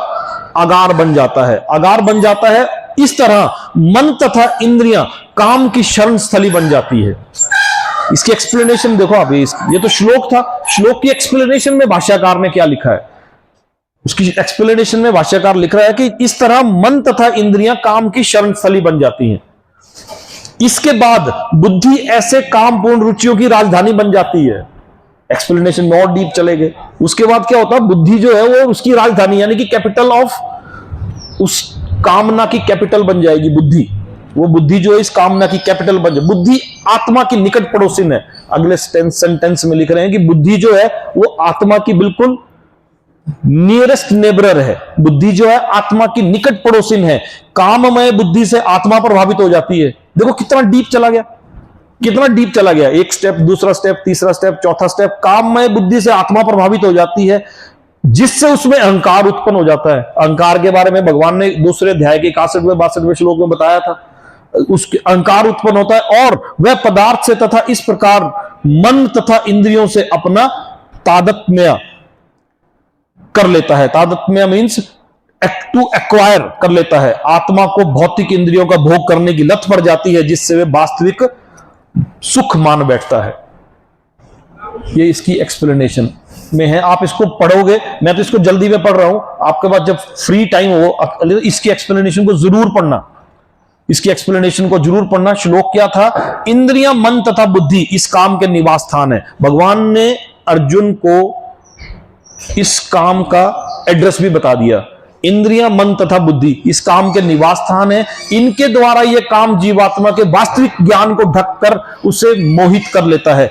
आगार बन जाता है। आगार बन जाता है, इस तरह मन तथा इंद्रियां काम की शरण स्थली बन जाती है। इसकी एक्सप्लेनेशन देखो आप, ये तो श्लोक था, श्लोक की एक्सप्लेनेशन में भाष्यकार ने क्या लिखा है, उसकी एक्सप्लेनेशन में भाष्यकार लिख रहा है कि इस तरह मन तथा इंद्रियां काम की शरण स्थली बन जाती हैं। इसके बाद बुद्धि ऐसे काम पूर्ण रुचियों की राजधानी बन जाती है। एक्सप्लेनेशन में और डीप चले गए। उसके बाद क्या होता है? बुद्धि जो है वो उसकी राजधानी यानी कि कैपिटल ऑफ, उस कामना की कैपिटल बन जाएगी बुद्धि। वो बुद्धि जो है इस कामना की कैपिटल बन जाए। बुद्धि आत्मा की निकट पड़ोसिन है। अगले सेंटेंस में लिख रहे हैं कि बुद्धि जो है वो आत्मा की बिल्कुल नियरेस्ट नेबरर है। बुद्धि जो है आत्मा की निकट पड़ोसिन है। काममय बुद्धि से आत्मा प्रभावित हो जाती है। देखो कितना डीप चला गया, कितना डीप चला गया। एक स्टेप, दूसरा स्टेप, तीसरा स्टेप, चौथा स्टेप। काममय बुद्धि से आत्मा प्रभावित हो जाती है जिससे उसमें अहंकार उत्पन्न हो जाता है। अहंकार के बारे में भगवान ने दूसरे अध्याय के 61वें 62वें श्लोक में बताया था। उसके अहंकार उत्पन्न होता है और वह पदार्थ से तथा इस प्रकार मन तथा इंद्रियों से अपना तादात्म्य कर लेता है। तादात्म्य मीन्स टू एक्वायर कर लेता है। आत्मा को भौतिक इंद्रियों का भोग करने की लत पड़ जाती है जिससे वह वास्तविक सुख मान बैठता है। ये इसकी एक्सप्लेनेशन में है। आप इसको पढ़ोगे, मैं तो इसको जल्दी में पढ़ रहा हूं, आपके पास जब फ्री टाइम हो इसकी एक्सप्लेनेशन को जरूर पढ़ना, इसकी एक्सप्लेनेशन को जरूर पढ़ना। श्लोक क्या था? इंद्रियां, मन तथा बुद्धि इस काम के निवास स्थान है। भगवान ने अर्जुन को इस काम का एड्रेस भी बता दिया। इंद्रियां, मन तथा बुद्धि इस काम के निवास स्थान है। इनके द्वारा यह काम जीवात्मा के वास्तविक ज्ञान को ढककर उसे मोहित कर लेता है।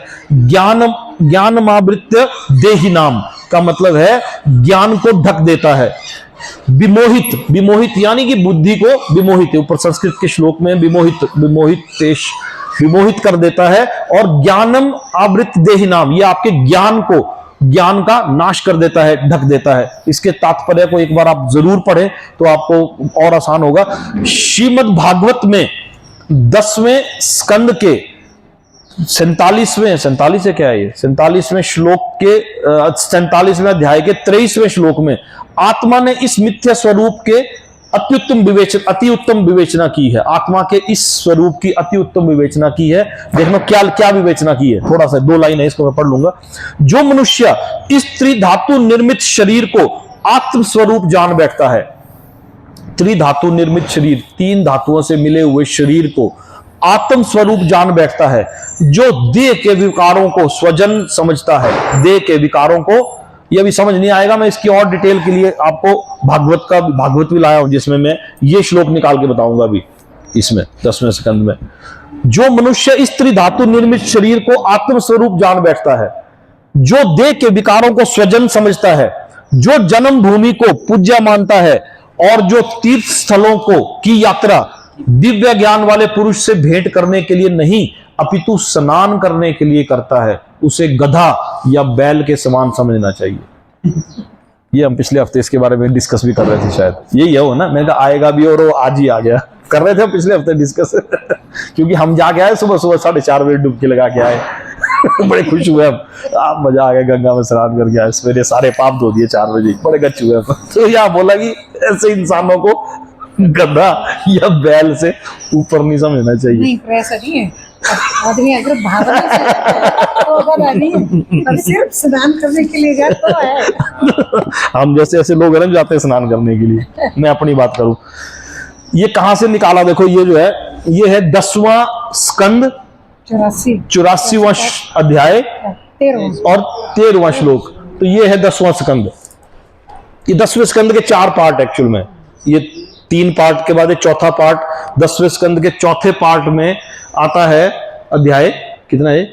ज्ञानमावृत्य देहि नाम का मतलब है ज्ञान को ढक देता है। विमोहित, विमोहित यानी कि बुद्धि को विमोहित, ऊपर संस्कृत के श्लोक में विमोहित कर देता है। और ज्ञानम आवृत देहि नाम, यह आपके ज्ञान का नाश कर देता है, ढक देता है। इसके तात्पर्य को एक बार आप जरूर पढ़ें तो आपको और आसान होगा। श्रीमद् भागवत में 10वें स्कंद के 47वें श्लोक के 47वें अध्याय के 23वें श्लोक में आत्मा ने इस मिथ्या स्वरूप के अति उत्तम विवेचना की है। आत्मा के इस स्वरूप की अति उत्तम विवेचना की है। देखना क्या क्या विवेचना की है, थोड़ा सा 2 लाइन है, इसको मैं पढ़ लूंगा। जो मनुष्य इस त्रिधातु निर्मित शरीर को आत्म स्वरूप जान बैठता है, त्रिधातु निर्मित शरीर, 3 धातुओं से मिले हुए शरीर को आत्म स्वरूप जान बैठता है, जो देह के विकारों को स्वजन समझता है। देह के विकारों को, यह भी समझ नहीं आएगा, मैं इसकी और डिटेल के लिए आपको भागवत भी लाया हूं, जिसमें मैं ये श्लोक निकाल के बताऊंगा अभी इसमें 10वें स्कंद में। जो मनुष्य स्त्री धातु निर्मित शरीर को आत्म स्वरूप जान बैठता है, जो देह के विकारों को स्वजन समझता है, जो जन्म भूमि को पूज्य मानता है, और जो तीर्थ स्थलों को की यात्रा दिव्य ज्ञान वाले पुरुष से भेंट करने के लिए नहीं अपितु स्नान करने के लिए करता है, उसे गधा या बैल के समान समझना चाहिए। ये हम पिछले हफ्ते इसके बारे में डिस्कस भी कर रहे थे, शायद यही है वो ना, मैंने कहा आएगा भी और वो आज ही आ गया। कर रहे थे हम पिछले हफ्ते डिस्कस क्योंकि हम जाके आए सुबह 4:30 बजे डुबकी लगा के आए बड़े खुश हुए हम, आप मजा आ गया, गंगा में स्नान करके आए, सवेरे सारे पाप धो दिए 4 बजे, बड़े गच्छ हुए। तो यहाँ बोला कि ऐसे इंसानों को गधा या बैल से ऊपर नहीं समझना चाहिए। नहीं, ऐसा नहीं है। आदमी अगर भावना से तो गधा नहीं है, अब सिर्फ स्नान करने के लिए जाए तो है। हम जैसे ऐसे लोग हैं जाते हैं स्नान करने के लिए। मैं अपनी बात करूं, ये कहां से निकाला, देखो ये जो है, ये है 10वां स्कंद 84वां अध्याय 13वां और 13वां श्लोक। तो ये है 10वां स्कंद। ये 10वें स्कंद के 4 पार्ट एक्चुअल में, ये 3 पार्ट के बाद एक चौथा पार्ट 10वें स्कंद के चौथे पार्ट में आता है। अध्याय कितना है?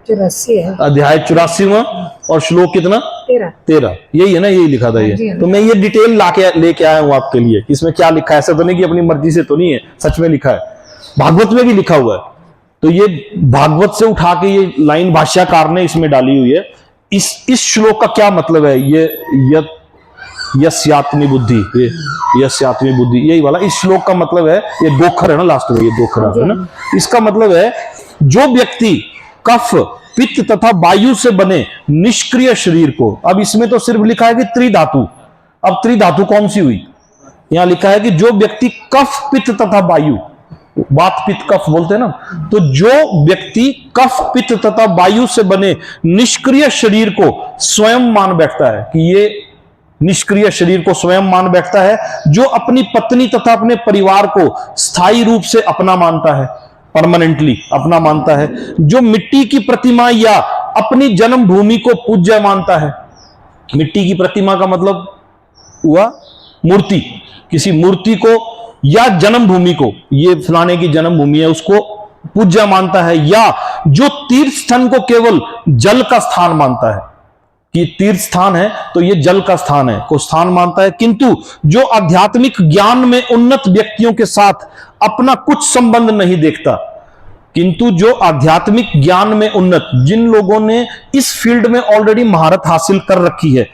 84 है। अध्याय 84वां और श्लोक कितना? 13। यही है ना, यही लिखा था ये। तो मैं ये डिटेल लेके आया हूं आपके लिए, इसमें क्या लिखा है। ऐसा तो नहीं कि अपनी मर्जी से तो नहीं है, सच में लिखा है, भागवत में भी लिखा हुआ है। तो ये भागवत से उठा के ये लाइन भाष्यकार ने इसमें डाली हुई है। इस श्लोक का क्या मतलब है? ये यस्यात्मी बुद्धि, ये यस्यात्मी बुद्धि, यही वाला इस श्लोक का मतलब है। ये गोखर है ना लास्ट में, ये गोखर है ना। इसका मतलब है जो व्यक्ति कफ पित्त तथा वायु से बने निष्क्रिय शरीर को, अब इसमें तो सिर्फ लिखा है कि त्रिधातु, अब त्रिधातु कौन सी हुई? यहां लिखा है कि जो व्यक्ति कफ पित्त तथा वायु, वात पित्त कफ बोलते हैं ना, तो जो व्यक्ति कफ पित्त तथा वायु से बने निष्क्रिय शरीर को स्वयं मान बैठता है, कि ये निष्क्रिय शरीर को स्वयं मान बैठता है, जो अपनी पत्नी तथा अपने परिवार को स्थायी रूप से अपना मानता है, परमानेंटली अपना मानता है, जो मिट्टी की प्रतिमा या अपनी जन्म भूमि को पूज्य मानता है। मिट्टी की प्रतिमा का मतलब हुआ मूर्ति, किसी मूर्ति को या जन्म भूमि को, ये फलाने की जन्म भूमि है, उसको पूज्य मानता है, या जो तीर्थ स्थान को केवल जल का स्थान मानता है, कि तीर्थ स्थान है तो ये जल का स्थान है, को स्थान मानता है, किंतु जो आध्यात्मिक ज्ञान में उन्नत व्यक्तियों के साथ अपना कुछ संबंध नहीं देखता, किंतु जो आध्यात्मिक ज्ञान में उन्नत, जिन लोगों ने इस फील्ड में ऑलरेडी महारत हासिल कर रखी है,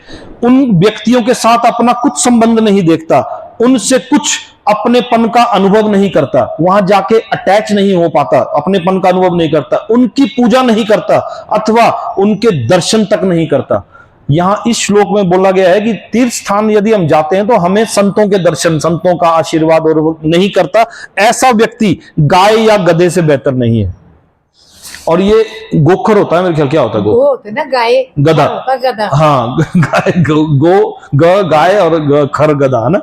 उन व्यक्तियों के साथ अपना कुछ संबंध नहीं देखता, उनसे कुछ अपनेपन का अनुभव नहीं करता, वहां जाके अटैच नहीं हो पाता, अपनेपन का अनुभव नहीं करता, उनकी पूजा नहीं करता, अथवा उनके दर्शन तक नहीं करता। यहां इस श्लोक में बोला गया है कि तीर्थ स्थान यदि हम जाते हैं तो हमें संतों के दर्शन, संतों का आशीर्वाद और नहीं करता, ऐसा व्यक्ति गाय या गधे से बेहतर नहीं है। और ये गोखर होता है मेरे ख्याल, क्या होता है? गो होता है ना, गाय गधा, गधा, हाँ गाय और खर गधा है ना,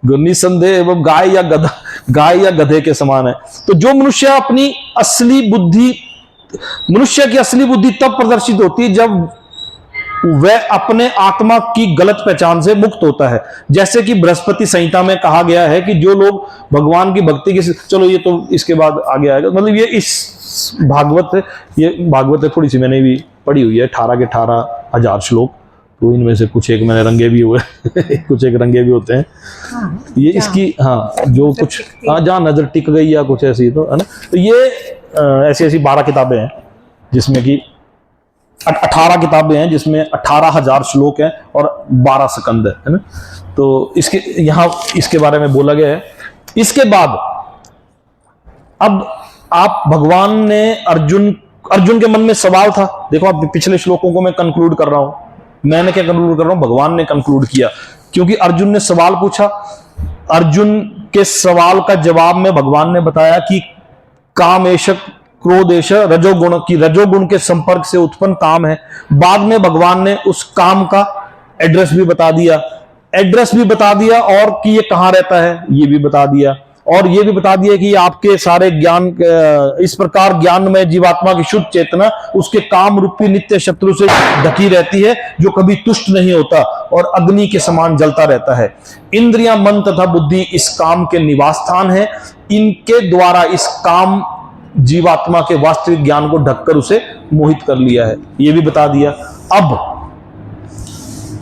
निसंदेह एवं गाय या गधे के समान है। तो जो मनुष्य अपनी असली बुद्धि, मनुष्य की असली बुद्धि तब प्रदर्शित होती है जब वह अपने आत्मा की गलत पहचान से मुक्त होता है। जैसे कि बृहस्पति संहिता में कहा गया है कि जो लोग भगवान की भक्ति के, चलो ये तो इसके बाद आगे आएगा, मतलब ये इस भागवत है, थोड़ी सी मैंने भी पढ़ी हुई है, 18 के 18,000 श्लोक, तो इनमें से कुछ एक मैंने रंगे भी हुए कुछ एक रंगे भी होते हैं। ये इसकी जो कुछ जहाँ नजर टिक गई या कुछ ऐसी, तो है ना। तो ये ऐसी 12 किताबें हैं जिसमें कि 18 किताबें हैं जिसमें 18,000 श्लोक हैं और 12 स्कंद है ना। तो इसके बारे में बोला गया है। इसके बाद अब आप भगवान ने अर्जुन के मन में सवाल था, देखो आप पिछले श्लोकों को मैं कंक्लूड कर रहा हूं, मैंने क्या कंक्लूड कर रहा हूं, भगवान ने कंक्लूड किया, क्योंकि अर्जुन ने सवाल पूछा। अर्जुन के सवाल का जवाब में भगवान ने बताया कि कामेश क्रोधेश रजोगुण की, रजोगुण के संपर्क से उत्पन्न काम है। बाद में भगवान ने उस काम का एड्रेस भी बता दिया और कि ये कहां रहता है ये भी बता दिया। और ये भी बता दिया कि आपके सारे ज्ञान, इस प्रकार ज्ञान में जीवात्मा की शुद्ध चेतना उसके काम रूपी नित्य शत्रु से ढकी रहती है, जो कभी तुष्ट नहीं होता और अग्नि के समान जलता रहता है। इंद्रियां, मन तथा बुद्धि इस काम के निवास स्थान है। इनके द्वारा इस काम जीवात्मा के वास्तविक ज्ञान को ढककर उसे मोहित कर लिया है। ये भी बता दिया। अब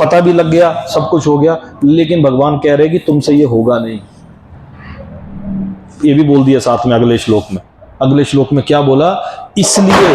पता भी लग गया, सब कुछ हो गया, लेकिन भगवान कह रहे कि तुमसे ये होगा नहीं। ये भी बोल दिया साथ में अगले श्लोक में। अगले श्लोक में क्या बोला? इसलिए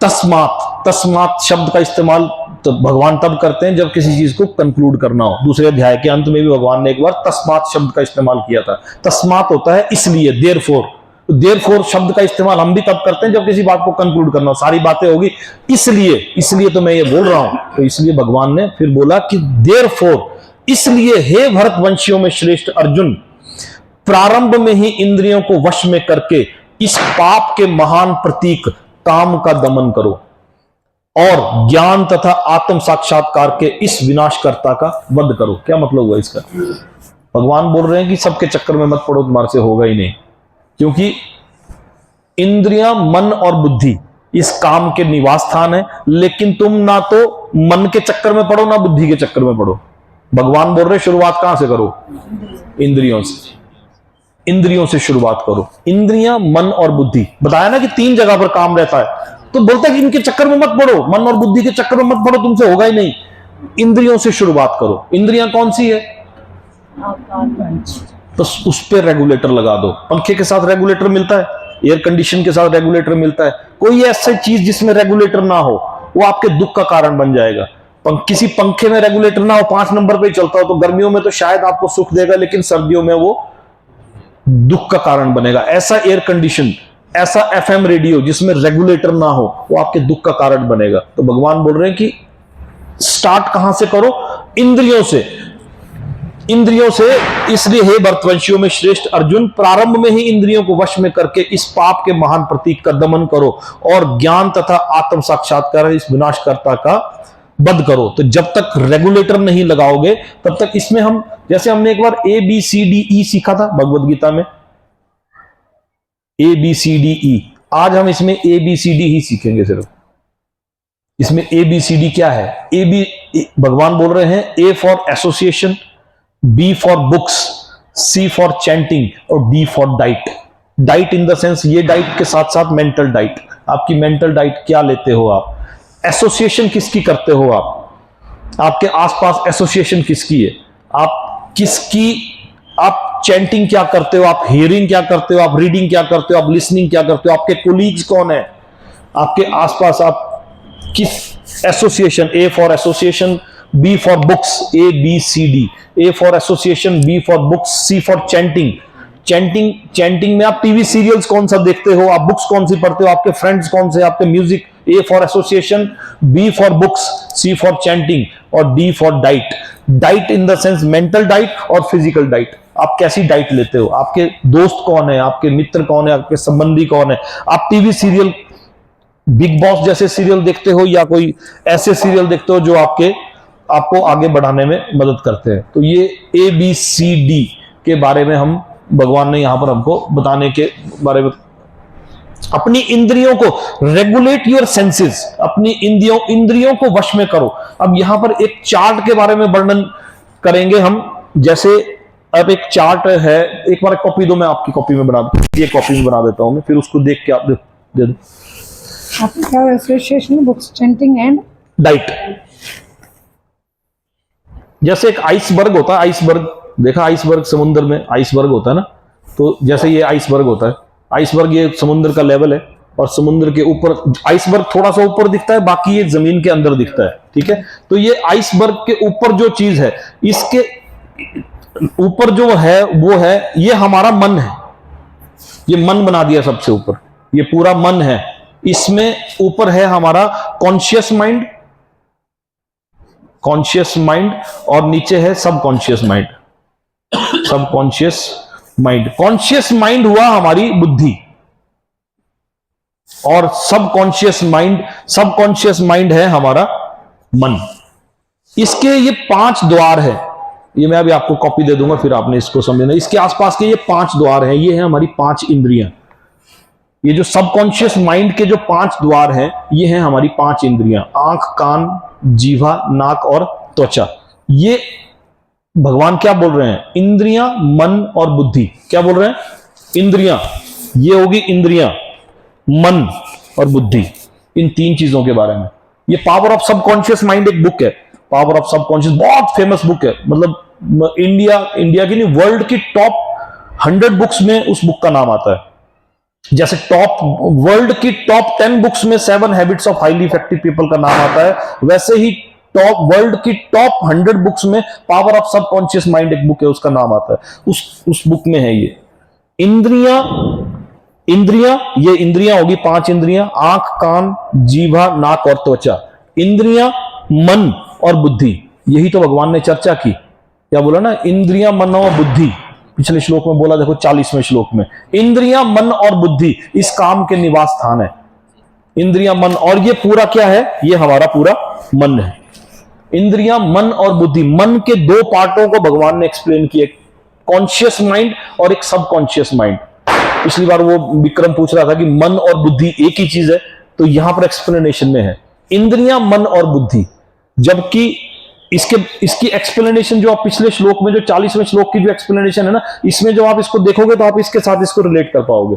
तस्मात, तस्मात शब्द का इस्तेमाल तो भगवान तब करते हैं जब किसी चीज को कंक्लूड करना हो। दूसरे अध्याय के अंत में भी भगवान ने एक बार तस्मात शब्द का इस्तेमाल किया था। तस्मात होता है इसलिए, देयरफॉर। देयरफॉर शब्द का इस्तेमाल हम भी तब करते हैं जब किसी बात को कंक्लूड करना हो, सारी बातें होगी इसलिए, इसलिए तो मैं ये बोल रहा हूं। तो इसलिए भगवान ने फिर बोला कि देयरफॉर, इसलिए हे भरतवंशियों में श्रेष्ठ अर्जुन, प्रारंभ में ही इंद्रियों को वश में करके इस पाप के महान प्रतीक काम का दमन करो और ज्ञान तथा आत्म साक्षात्कार के इस विनाशकर्ता का वध करो। क्या मतलब हुआ इसका? भगवान बोल रहे हैं कि सबके चक्कर में मत पड़ो, तुम्हारे से होगा ही नहीं, क्योंकि इंद्रियां, मन और बुद्धि इस काम के निवास स्थान है। लेकिन तुम ना तो मन के चक्कर में पड़ो ना बुद्धि के चक्कर में पड़ो। भगवान बोल रहे शुरुआत कहां से करो? इंद्रियों से। इंद्रियों से शुरुआत करो। इंद्रियां, मन और बुद्धि, बताया ना कि 3 जगह पर काम रहता है। तो बोलता है कि इनके चक्कर में मत पड़ो, मन और बुद्धि के चक्कर में मत पड़ो, तुमसे होगा ही नहीं। इंद्रियों से शुरुआत करो। इंद्रियां कौन सी है? तो उस पर रेगुलेटर लगा दो। पंखे के साथ रेगुलेटर मिलता है, एयर कंडीशन के साथ रेगुलेटर मिलता है। कोई ऐसी चीज जिसमें रेगुलेटर ना हो वो आपके दुख का कारण बन जाएगा। किसी पंखे में रेगुलेटर ना हो, 5 नंबर पे ही चलता हो, तो गर्मियों में तो शायद आपको सुख देगा, लेकिन सर्दियों में वो दुख का कारण बनेगा। ऐसा एयर कंडीशन, ऐसा एफएम रेडियो जिसमें रेगुलेटर ना हो, वो आपके दुख का कारण बनेगा। तो भगवान बोल रहे हैं कि स्टार्ट कहां से करो? इंद्रियों से। इंद्रियों से। इसलिए हे भरतवंशियों में श्रेष्ठ अर्जुन, प्रारंभ में ही इंद्रियों को वश में करके इस पाप के महान प्रतीक का दमन करो और ज्ञान तथा आत्म साक्षात्कार इस विनाशकर्ता का वध करो। तो जब तक रेगुलेटर नहीं लगाओगे तब तक इसमें हम, जैसे हमने एक बार ABCDE सीखा था भगवद गीता में, ABCDE, आज हम इसमें ABCD ही सीखेंगे सिर्फ। इसमें ABCD क्या है? भगवान बोल रहे हैं A for association, B for books, C for chanting और D for diet. Diet in the sense ये डाइट के साथ साथ मेंटल डाइट। आपकी मेंटल डाइट क्या लेते हो आप? एसोसिएशन किसकी करते हो आप? आपके आसपास एसोसिएशन किसकी है? आप चैंटिंग क्या करते हो? आप हियरिंग क्या करते हो? आप रीडिंग क्या करते हो? आप लिसनिंग क्या करते हो? आपके कोलीग्स कौन है आपके आसपास? आप किस association? A for association, B for books, ABCD। A for association, B for books, C for chanting. Chanting में आप टीवी सीरियल्स कौन सा देखते हो? आप बुक्स कौन सी पढ़ते हो? आपके फ्रेंड्स कौन से? आपके music. A for association, B for books, C for chanting और D for diet. Diet in the sense mental diet और फिजिकल डाइट। आप कैसी डाइट लेते हो? आपके दोस्त कौन है? आपके मित्र कौन है? आपके संबंधी कौन है? आप टीवी सीरियल, बिग बॉस जैसे सीरियल देखते हो या कोई ऐसे सीरियल देखते हो जो आपको आगे बढ़ाने में मदद करते हैं? तो ये ABCD के बारे में हम, भगवान ने यहां पर हमको बताने के बारे में, अपनी इंद्रियों को रेगुलेट योर सेंसेस, अपनी इंद्रियों को वश में करो। अब यहां पर एक चार्ट के बारे में वर्णन करेंगे हम। जैसे अब एक चार्ट है, एक बार कॉपी दो, मैं आपकी कॉपी में बना दूं, ये कॉपी में बना देता हूं मैं, फिर उसको देख के आप दे दो। आपकी क्या association? Books, chanting and diet. जैसे एक आइसबर्ग होता है, आइसबर्ग देखा? आइसबर्ग समुद्र में आइसबर्ग होता है ना, तो जैसे ये आइसबर्ग होता है, आइसबर्ग ये समुद्र का लेवल है और समुद्र के ऊपर आइसबर्ग थोड़ा सा ऊपर दिखता है, बाकी ये जमीन के अंदर दिखता है, ठीक है? तो ये आइसबर्ग के ऊपर जो चीज है, इसके ऊपर जो है वो है, ये हमारा मन है। ये मन बना दिया सबसे ऊपर, ये पूरा मन है। इसमें ऊपर है हमारा कॉन्शियस माइंड, और नीचे है subconscious mind. Subconscious mind, conscious mind हुआ हमारी बुद्धि, और सबकॉन्शियस माइंड है हमारा मन। इसके ये 5 द्वार है। ये मैं अभी आपको कॉपी दे दूंगा, फिर आपने इसको समझना। इसके आसपास के ये 5 द्वार हैं, ये हैं हमारी 5 इंद्रियां। ये जो सबकॉन्शियस माइंड के जो 5 द्वार हैं, ये हैं हमारी 5 इंद्रियां, आंख, कान, जीवा, नाक और त्वचा। ये भगवान क्या बोल रहे हैं? इंद्रियां, मन और बुद्धि। क्या बोल रहे हैं? इंद्रियां, ये होगी इंद्रियां, मन और बुद्धि, इन 3 चीजों के बारे में। ये पावर ऑफ सबकॉन्शियस माइंड एक बुक है, पावर ऑफ सबकॉन्शियस, बहुत फेमस बुक है। मतलब इंडिया की नहीं, वर्ल्ड की टॉप 100 बुक्स में उस बुक का नाम आता है। जैसे वर्ल्ड की टॉप 10 बुक्स में 7 habits of highly effective people का नाम आता है, वैसे ही वर्ल्ड की टॉप 100 बुक्स में पावर ऑफ सबकॉन्शियस माइंड एक बुक है, उसका नाम आता है। उस बुक में है ये इंद्रियां। ये इंद्रियां होगी 5 इंद्रियां, आंख, कान, जीवा, नाक और त्वचा। इंद्रियां, मन और बुद्धि, यही तो भगवान ने चर्चा की। क्या बोला ना? इंद्रियां, मन और बुद्धि, पिछले श्लोक में बोला, देखो 40वें श्लोक में। इंद्रियां, मन और बुद्धि इस काम के निवास स्थान है। इंद्रियां, मन, और ये पूरा क्या है? ये हमारा पूरा मन है। इंद्रियां, मन और बुद्धि, मन के 2 पार्टों को भगवान ने एक्सप्लेन किया, कॉन्शियस माइंड और एक सबकॉन्शियस माइंड। पिछली बार वो विक्रम पूछ रहा था कि मन और बुद्धि एक ही चीज है, तो यहां पर एक्सप्लेनेशन में है इंद्रियां, मन और बुद्धि। जबकि इसकी एक्सप्लेनेशन जो आप पिछले श्लोक में, जो 40वें श्लोक की जो एक्सप्लेनेशन है ना, इसमें जो आप इसको देखोगे तो आप इसके साथ इसको रिलेट कर पाओगे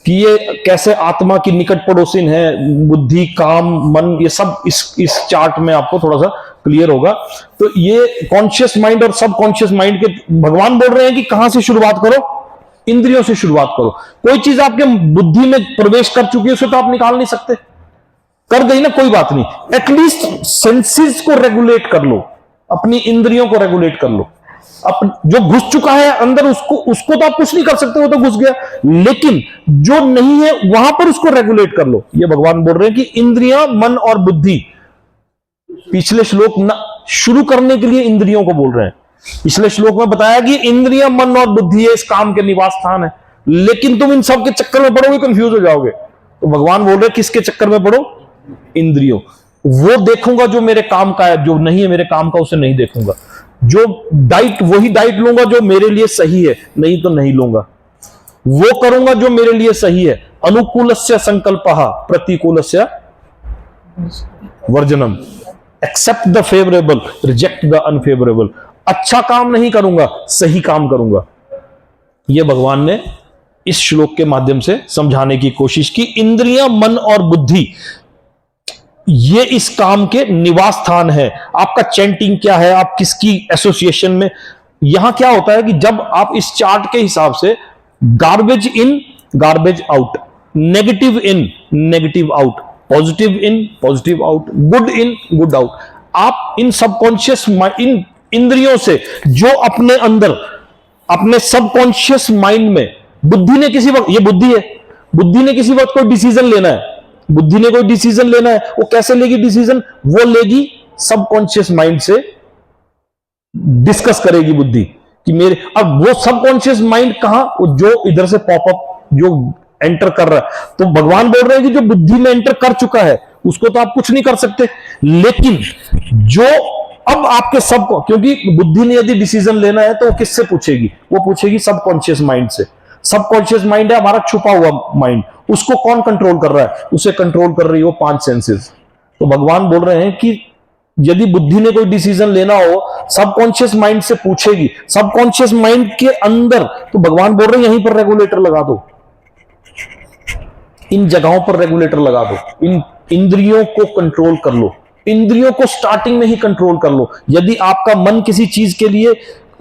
कि ये कैसे आत्मा की निकट पड़ोसिन है, बुद्धि, काम, मन, ये सब इस चार्ट में आपको थोड़ा सा क्लियर होगा। तो ये कॉन्शियस माइंड और सबकॉन्शियस माइंड के भगवान बोल रहे हैं कि कहां से शुरुआत करो? इंद्रियों से शुरुआत करो। कोई चीज आपके बुद्धि में प्रवेश कर चुकी है, उसे तो आप निकाल नहीं सकते। कर गई ना, कोई बात नहीं, एटलीस्ट सेंसेस को रेगुलेट कर लो, अपनी इंद्रियों को रेगुलेट कर लो। जो घुस चुका है अंदर, उसको तो आप कुछ नहीं कर सकते, वो तो घुस गया। लेकिन जो नहीं है वहां पर उसको रेगुलेट कर लो। ये भगवान बोल रहे हैं कि इंद्रियां, मन और बुद्धि। पिछले श्लोक शुरू करने के लिए इंद्रियों को बोल रहे हैं। पिछले श्लोक में बताया कि इंद्रियां, मन और बुद्धि है, इस काम के निवास स्थान है। लेकिन तुम इन सब के चक्कर में पड़ोगे, कंफ्यूज हो जाओगे। तो भगवान बोल रहे हैं किसके चक्कर में पड़ो? इंद्रियों। वो देखूंगा जो मेरे काम का है, जो नहीं है मेरे काम का उसे नहीं देखूंगा। जो डाइट, वही डाइट लूंगा जो मेरे लिए सही है, नहीं तो नहीं लूंगा। वो करूंगा जो मेरे लिए सही है। अनुकूलस्य संकल्पः प्रतिकूलस्य वर्जनम। Accept the favourable, reject the unfavourable. अच्छा काम नहीं करूंगा, सही काम करूंगा। यह भगवान ने इस श्लोक के माध्यम से समझाने की कोशिश की। इंद्रियां, मन और बुद्धि ये इस काम के निवास स्थान है। आपका चैंटिंग क्या है, आप किसकी एसोसिएशन में। यहां क्या होता है कि जब आप इस चार्ट के हिसाब से garbage in, garbage out, negative in, negative out, positive in, positive out, good in, good out, आप इन सबकॉन्शियस, इन इंद्रियों से जो अपने अंदर, अपने सबकॉन्शियस माइंड में, बुद्धि ने किसी वक्त, ये बुद्धि है, बुद्धि ने किसी वक्त कोई डिसीजन लेना है, बुद्धि ने कोई डिसीजन लेना है, वो कैसे लेगी डिसीजन? वो लेगी सबकॉन्शियस माइंड से डिस्कस करेगी बुद्धि कि मेरे, अब वो सबकॉन्शियस माइंड कहां, जो इधर से पॉपअप, जो एंटर कर रहा है। तो भगवान बोल रहे हैं कि जो बुद्धि में एंटर कर चुका है उसको तो आप कुछ नहीं कर सकते। लेकिन जो अब आपके सबको, क्योंकि बुद्धि ने यदि डिसीजन लेना है तो वो किससे पूछेगी? वो पूछेगी सबकॉन्शियस माइंड से। सबकॉन्शियस माइंड है हमारा छुपा हुआ माइंड, उसको कौन कंट्रोल कर रहा है? उसे कंट्रोल कर रही हो 5 सेंसेस। तो भगवान बोल रहे हैं कि यदि बुद्धि ने कोई डिसीजन लेना हो, सबकॉन्शियस माइंड से पूछेगी। सबकॉन्शियस माइंड के अंदर तो भगवान बोल रहे हैं यहीं पर रेगुलेटर लगा दो, इन जगहों पर रेगुलेटर लगा दो, इन इंद्रियों को कंट्रोल कर लो, इंद्रियों को स्टार्टिंग में ही कंट्रोल कर लो। यदि आपका मन किसी चीज के लिए,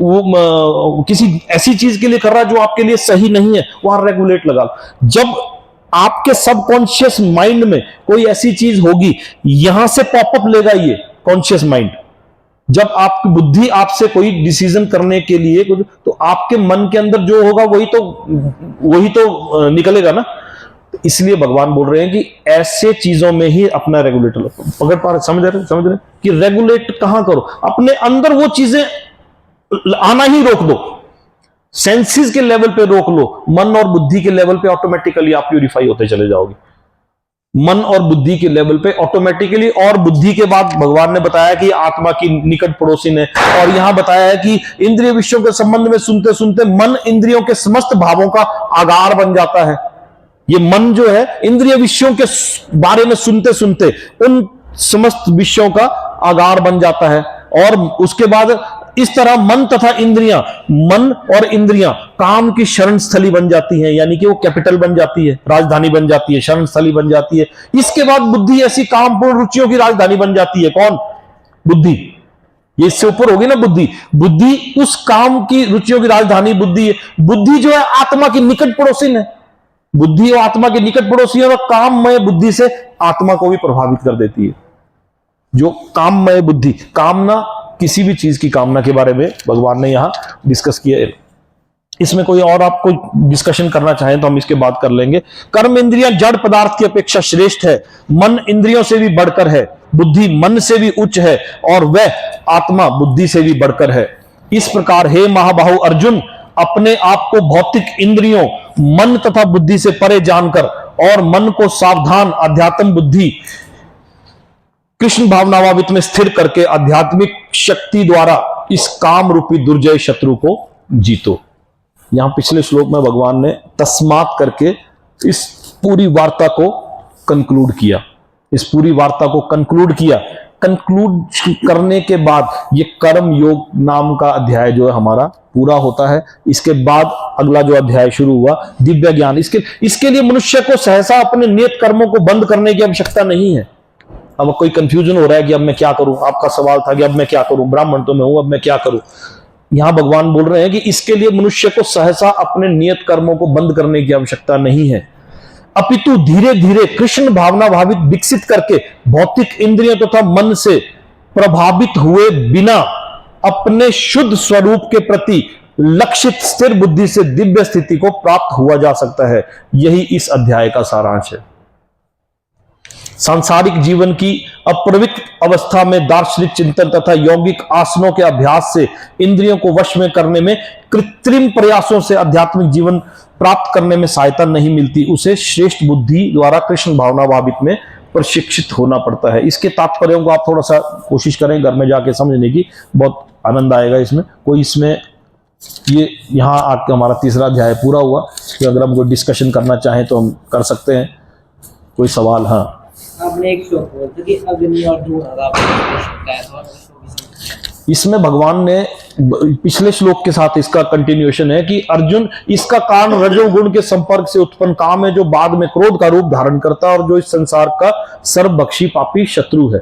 वो किसी ऐसी चीज के लिए कर रहा है जो आपके लिए सही नहीं है, वहां रेगुलेट लगा लो। जब आपके सबकॉन्शियस माइंड में कोई ऐसी चीज होगी, यहां से पॉपअप लेगा ये कॉन्शियस माइंड। जब आपकी बुद्धि आपसे कोई डिसीजन करने के लिए, तो आपके मन के अंदर जो होगा वही तो निकलेगा ना। इसलिए भगवान बोल रहे हैं कि ऐसे चीजों में ही अपना रेगुलेटर पकड़ पा रहे, समझ रहे कि रेगुलेट कहां करो, अपने अंदर वो चीजें आना ही रोक दो। सेंसेस के लेवल पे रोक लो, मन और बुद्धि के लेवल पे ऑटोमेटिकली आप प्यूरिफाई होते चले जाओगे। मन और बुद्धि के लेवल पे ऑटोमेटिकली, और बुद्धि के बाद भगवान ने बताया कि आत्मा की निकट पड़ोसिन है, और यहां बताया है कि इंद्रिय विषयों के संबंध में सुनते सुनते मन इंद्रियों के समस्त भावों का आगार बन जाता है। ये मन जो है इंद्रिय विषयों के बारे में सुनते सुनते उन समस्त विषयों का आगार बन जाता है, और उसके बाद इस तरह मन तथा इंद्रियां, मन और इंद्रियां काम की शरण स्थली बन जाती हैं, यानी कि वो कैपिटल बन जाती है, राजधानी बन जाती है, शरण स्थली बन जाती है। इसके बाद बुद्धि ऐसी कामपूर्ण रुचियों की राजधानी बन जाती है। कौन? बुद्धि। ये इससे ऊपर होगी ना बुद्धि। बुद्धि उस काम की रुचियों की राजधानी बुद्धि है। बुद्धि जो है आत्मा की निकट पड़ोसिन है। बुद्धि और आत्मा के निकट पड़ोसी है, और काममय बुद्धि से आत्मा को भी प्रभावित कर देती है। जो काममय बुद्धि, कामना, किसी भी चीज की कामना के बारे में भगवान ने यहां डिस्कस किया है। इसमें कोई और आप कोई डिस्कशन करना चाहें तो हम इसके बाद कर लेंगे। कर्म इंद्रियां जड़ पदार्थ की अपेक्षा श्रेष्ठ है, मन इंद्रियों से भी बढ़कर है, बुद्धि मन से भी उच्च है, और वह आत्मा बुद्धि से भी बढ़कर है। इस प्रकार हे महाबाहु अर्जुन, अपने आप को भौतिक इंद्रियों, मन तथा बुद्धि से परे जानकर और मन को सावधान अध्यात्म बुद्धि कृष्ण भावनाभावित में स्थिर करके आध्यात्मिक शक्ति द्वारा इस काम रूपी दुर्जय शत्रु को जीतो। यहां पिछले श्लोक में भगवान ने तस्मात करके इस पूरी वार्ता को कंक्लूड किया। इस पूरी वार्ता को कंक्लूड किया। कंक्लूड करने के बाद ये कर्म योग नाम का अध्याय जो है हमारा पूरा होता है। इसके बाद अगला जो अध्याय शुरू हुआ दिव्य ज्ञान। इसके लिए मनुष्य को सहसा अपने नियत कर्मों को बंद करने की आवश्यकता नहीं है। अब कोई कंफ्यूजन हो रहा है कि अब मैं क्या करूं, आपका सवाल था कि अब मैं क्या करूं, ब्राह्मण तो मैं हूं, अब मैं क्या करूं। यहां भगवान बोल रहे हैं कि इसके लिए मनुष्य को सहसा अपने नियत कर्मों को बंद करने की आवश्यकता नहीं है, अपितु धीरे धीरे कृष्ण भावना भावित विकसित करके भौतिक इंद्रियों तथा मन से प्रभावित हुए बिना अपने शुद्ध स्वरूप के प्रति लक्षित स्थिर बुद्धि से दिव्य स्थिति को प्राप्त हुआ जा सकता है। यही इस अध्याय का सारांश है। सांसारिक जीवन की अप्रवृत्त अवस्था में दार्शनिक चिंतन तथा यौगिक आसनों के अभ्यास से इंद्रियों को वश में करने में, कृत्रिम प्रयासों से आध्यात्मिक जीवन प्राप्त करने में सहायता नहीं मिलती। उसे श्रेष्ठ बुद्धि द्वारा कृष्ण भावना भावित में प्रशिक्षित होना पड़ता है। इसके तात्पर्यों को आप थोड़ा सा कोशिश करें घर में जाके समझने की, बहुत आनंद आएगा इसमें। कोई इसमें ये यहाँ आके हमारा तीसरा अध्याय पूरा हुआ, तो अगर हम कोई डिस्कशन करना चाहें तो हम कर सकते हैं। कोई सवाल? हाँ, आपने एक श्लोक बोला कि अग्नि और धूआं इसमें भगवान ने पिछले श्लोक के साथ इसका कंटिन्यूएशन है कि अर्जुन, इसका कारण रजोगुण के संपर्क से उत्पन्न काम है जो बाद में क्रोध का रूप धारण करता है और जो इस संसार का सर्वभक्षी पापी शत्रु है।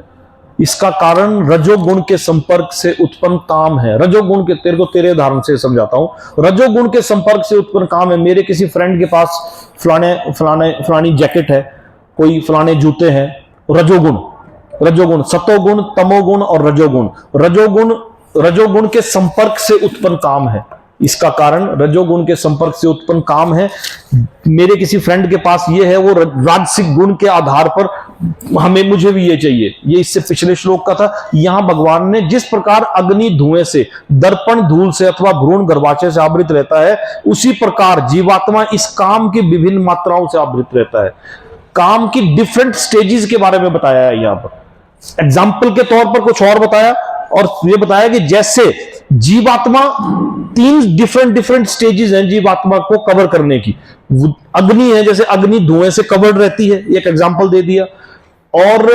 इसका कारण रजोगुण के संपर्क से उत्पन्न काम है। रजोगुण के, तेरे को तेरे उदाहरण से समझाता हूं। रजोगुण के संपर्क से उत्पन्न काम है। मेरे किसी फ्रेंड के पास फलानी जैकेट है, कोई फलाने जूते हैं। रजोगुण, सतोगुण, तमोगुण और रजोगुण के संपर्क से उत्पन्न काम है। इसका कारण रजोगुण के संपर्क से उत्पन्न काम है। मेरे किसी फ्रेंड के पास ये है, वो राजसिक गुण के आधार पर मुझे भी ये चाहिए। ये इससे पिछले श्लोक का था। यहां भगवान ने जिस प्रकार अग्नि धुएं से, दर्पण धूल से अथवा भ्रूण गर्भाशय से आवृत रहता है, उसी प्रकार जीवात्मा इस काम की विभिन्न मात्राओं से आवृत रहता है। काम की डिफरेंट स्टेजेस के बारे में बताया है यहां पर। एग्जाम्पल के तौर पर कुछ और बताया, और ये बताया कि जैसे जीवात्मा 3 डिफरेंट स्टेजेस हैं जीवात्मा को कवर करने की। अग्नि है, जैसे अग्नि धुएं से कवर्ड रहती है, एक एग्जाम्पल दे दिया। और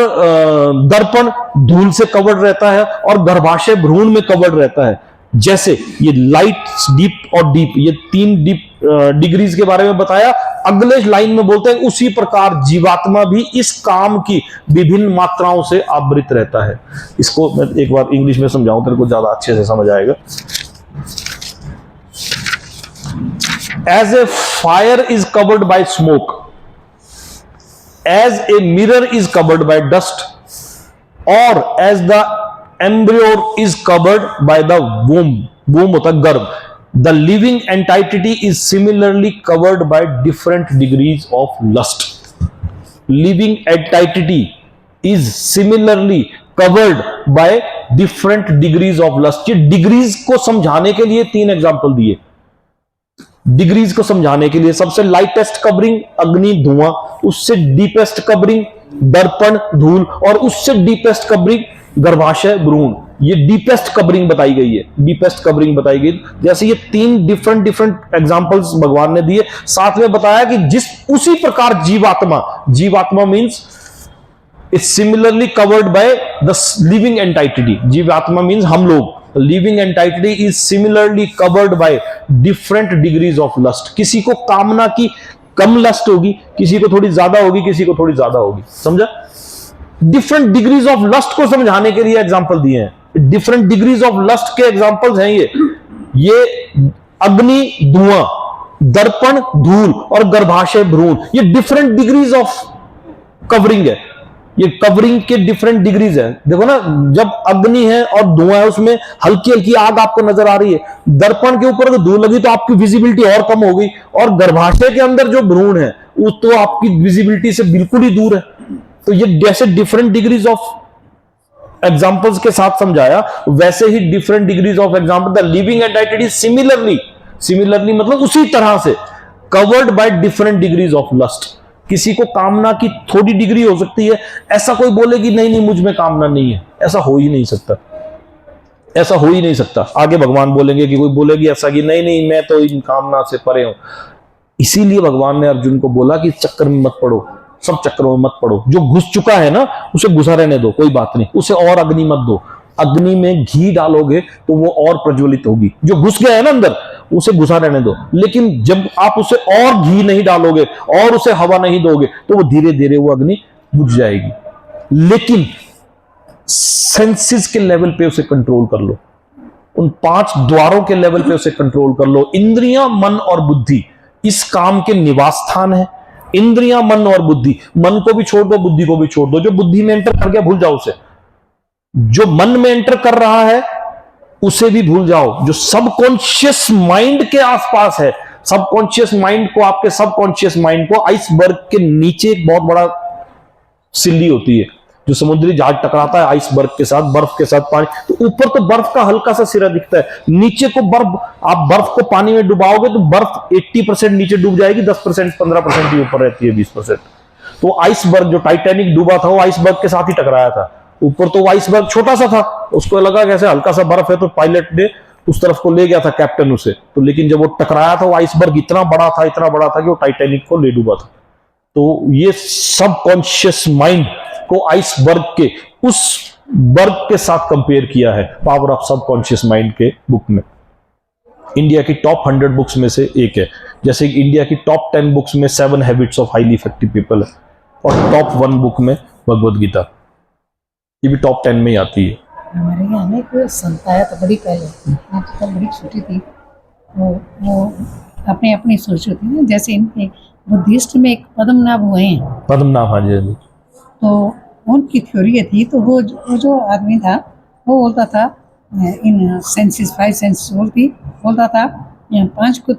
दर्पण धूल से कवर्ड रहता है, और गर्भाशय भ्रूण में कवर्ड रहता है। जैसे ये लाइट, डीप और डीप, ये 3 डीप डिग्रीज के बारे में बताया। अगले लाइन में बोलते हैं उसी प्रकार जीवात्मा भी इस काम की विभिन्न मात्राओं से आवृत रहता है। इसको मैं एक बार इंग्लिश में समझाऊं, तेरे को ज्यादा अच्छे से समझ आएगा। As a fire is covered by smoke, as a mirror is covered by dust, और as the embryo is covered by the womb होता है गर्भ। The living entity is similarly covered by different degrees of lust. Living entity is similarly covered by different degrees of lust. ये degrees को समझाने के लिए 3 example दिए। Degrees को समझाने के लिए सबसे लाइटेस्ट कवरिंग अग्नि धुआं, उससे डीपेस्ट कवरिंग दर्पण धूल, और उससे डीपेस्ट कवरिंग गर्भाशय भ्रूण। ये डीपेस्ट कवरिंग बताई गई है, डीपेस्ट कवरिंग बताई गई। जैसे ये 3 डिफरेंट एग्जांपल्स भगवान ने दिए, साथ में बताया कि जिस उसी प्रकार जीवात्मा means its similarly covered by the living entity. जीवात्मा मींस हम लोग, living entity is similarly covered by different degrees of lust. किसी को कामना की कम लस्ट होगी, किसी को थोड़ी ज्यादा होगी, किसी को थोड़ी ज्यादा होगी, समझा? डिफरेंट डिग्रीज ऑफ लस्ट को समझाने के लिए एग्जांपल दिए हैं। डिफरेंट डिग्रीज ऑफ लस्ट के एग्जांपल्स हैं ये अग्नि धुआं, दर्पण धूल और गर्भाशय भ्रूण, ये डिफरेंट डिग्रीज ऑफ कवरिंग है। ये कवरिंग के डिफरेंट डिग्रीज है। देखो ना, जब अग्नि है और धुआं है उसमें हल्की हल्की आग आपको नजर आ रही है, दर्पण के ऊपर अगर धूल लगी तो आपकी विजिबिलिटी और कम हो गई, और गर्भाशय के अंदर जो भ्रूण है वो तो आपकी विजिबिलिटी से बिल्कुल ही दूर है। तो ये जैसे डिफरेंट डिग्रीज ऑफ एग्जांपल्स के साथ समझाया, वैसे ही different degrees of example the living entity similarly मतलब उसी तरह से covered by different degrees of lust. किसी को कामना की थोड़ी डिग्री हो सकती है, ऐसा कोई बोले कि नहीं मुझ में कामना नहीं है, ऐसा हो ही नहीं सकता, ऐसा हो ही नहीं सकता। आगे भगवान बोलेंगे कि कोई बोलेगी ऐसा कि नहीं मैं तो इन कामना से परे हूं। इसीलिए भगवान ने अर्जुन को बोला कि चक्कर में मत पड़ो, सब चक्रों में मत पड़ो। जो घुस चुका है ना उसे घुसा रहने दो, कोई बात नहीं, उसे और अग्नि मत दो। अग्नि में घी डालोगे तो वो और प्रज्वलित होगी। जो घुस गया है ना अंदर उसे घुसा रहने दो, लेकिन जब आप उसे और घी नहीं डालोगे और उसे हवा नहीं दोगे तो वो धीरे धीरे वो अग्नि बुझ जाएगी। लेकिन सेंसेस के लेवल पे उसे कंट्रोल कर लो, उन 5 द्वारों के लेवल पे उसे कंट्रोल कर लो। इंद्रियां, मन और बुद्धि इस काम के निवास स्थान है। इंद्रियां, मन और बुद्धि, मन को भी छोड़ दो, बुद्धि को भी छोड़ दो। जो बुद्धि में एंटर कर गया भूल जाओ उसे, जो मन में एंटर कर रहा है उसे भी भूल जाओ। जो सबकॉन्शियस माइंड के आसपास है, सबकॉन्शियस माइंड को, आपके सबकॉन्शियस माइंड को आइसबर्ग के नीचे एक बहुत बड़ा सिल्ली होती है, जो समुद्री जहाज टकराता है आइसबर्ग के साथ, बर्फ के साथ पानी, तो ऊपर तो बर्फ का हल्का सा सिरा दिखता है, नीचे को बर्फ, आप बर्फ को पानी में डुबाओगे तो बर्फ 80% नीचे डूब जाएगी, 10% 15% ही ऊपर रहती है, 20%। तो आइसबर्ग, जो टाइटैनिक डूबा था, वो आइसबर्ग के साथ ही टकराया था। ऊपर तो आइसबर्ग छोटा सा था, उसको लगा कैसे हल्का सा बर्फ है, तो पायलट ने उस तरफ को ले गया था, कैप्टन उसे। तो लेकिन जब वो टकराया था, वो आइसबर्ग इतना बड़ा था कि वो टाइटैनिक को ले डूबा था। तो ये सबकॉन्शियस माइंड को आइसबर्ग के उस बर्ग के साथ कंपेयर किया है पावर ऑफ सबकॉन्शियस माइंड के बुक में। इंडिया की टॉप 100 बुक्स में से एक है। जैसे कि इंडिया की टॉप 10 बुक्स में 7 habits of highly effective people है, और टॉप 1 बुक में भगवद गीता, ये भी टॉप 10 में ही आती है। हमारे यहाँ में कोई संत आया था बड़ी पहले, मैं तो बड़ी छोटी थी, वो अपनी अपनी सोच होती है ना, जैसे इनके बुद्धिस्ट में एक पद्मनाभ हुए हैं, पद्मनाभ, हाँ जी, तो उनकी थ्योरी ये थी। तो वो जो आदमी था वो बोलता था इन सेंसेस, 5 सेंसेस बोलता था 5 को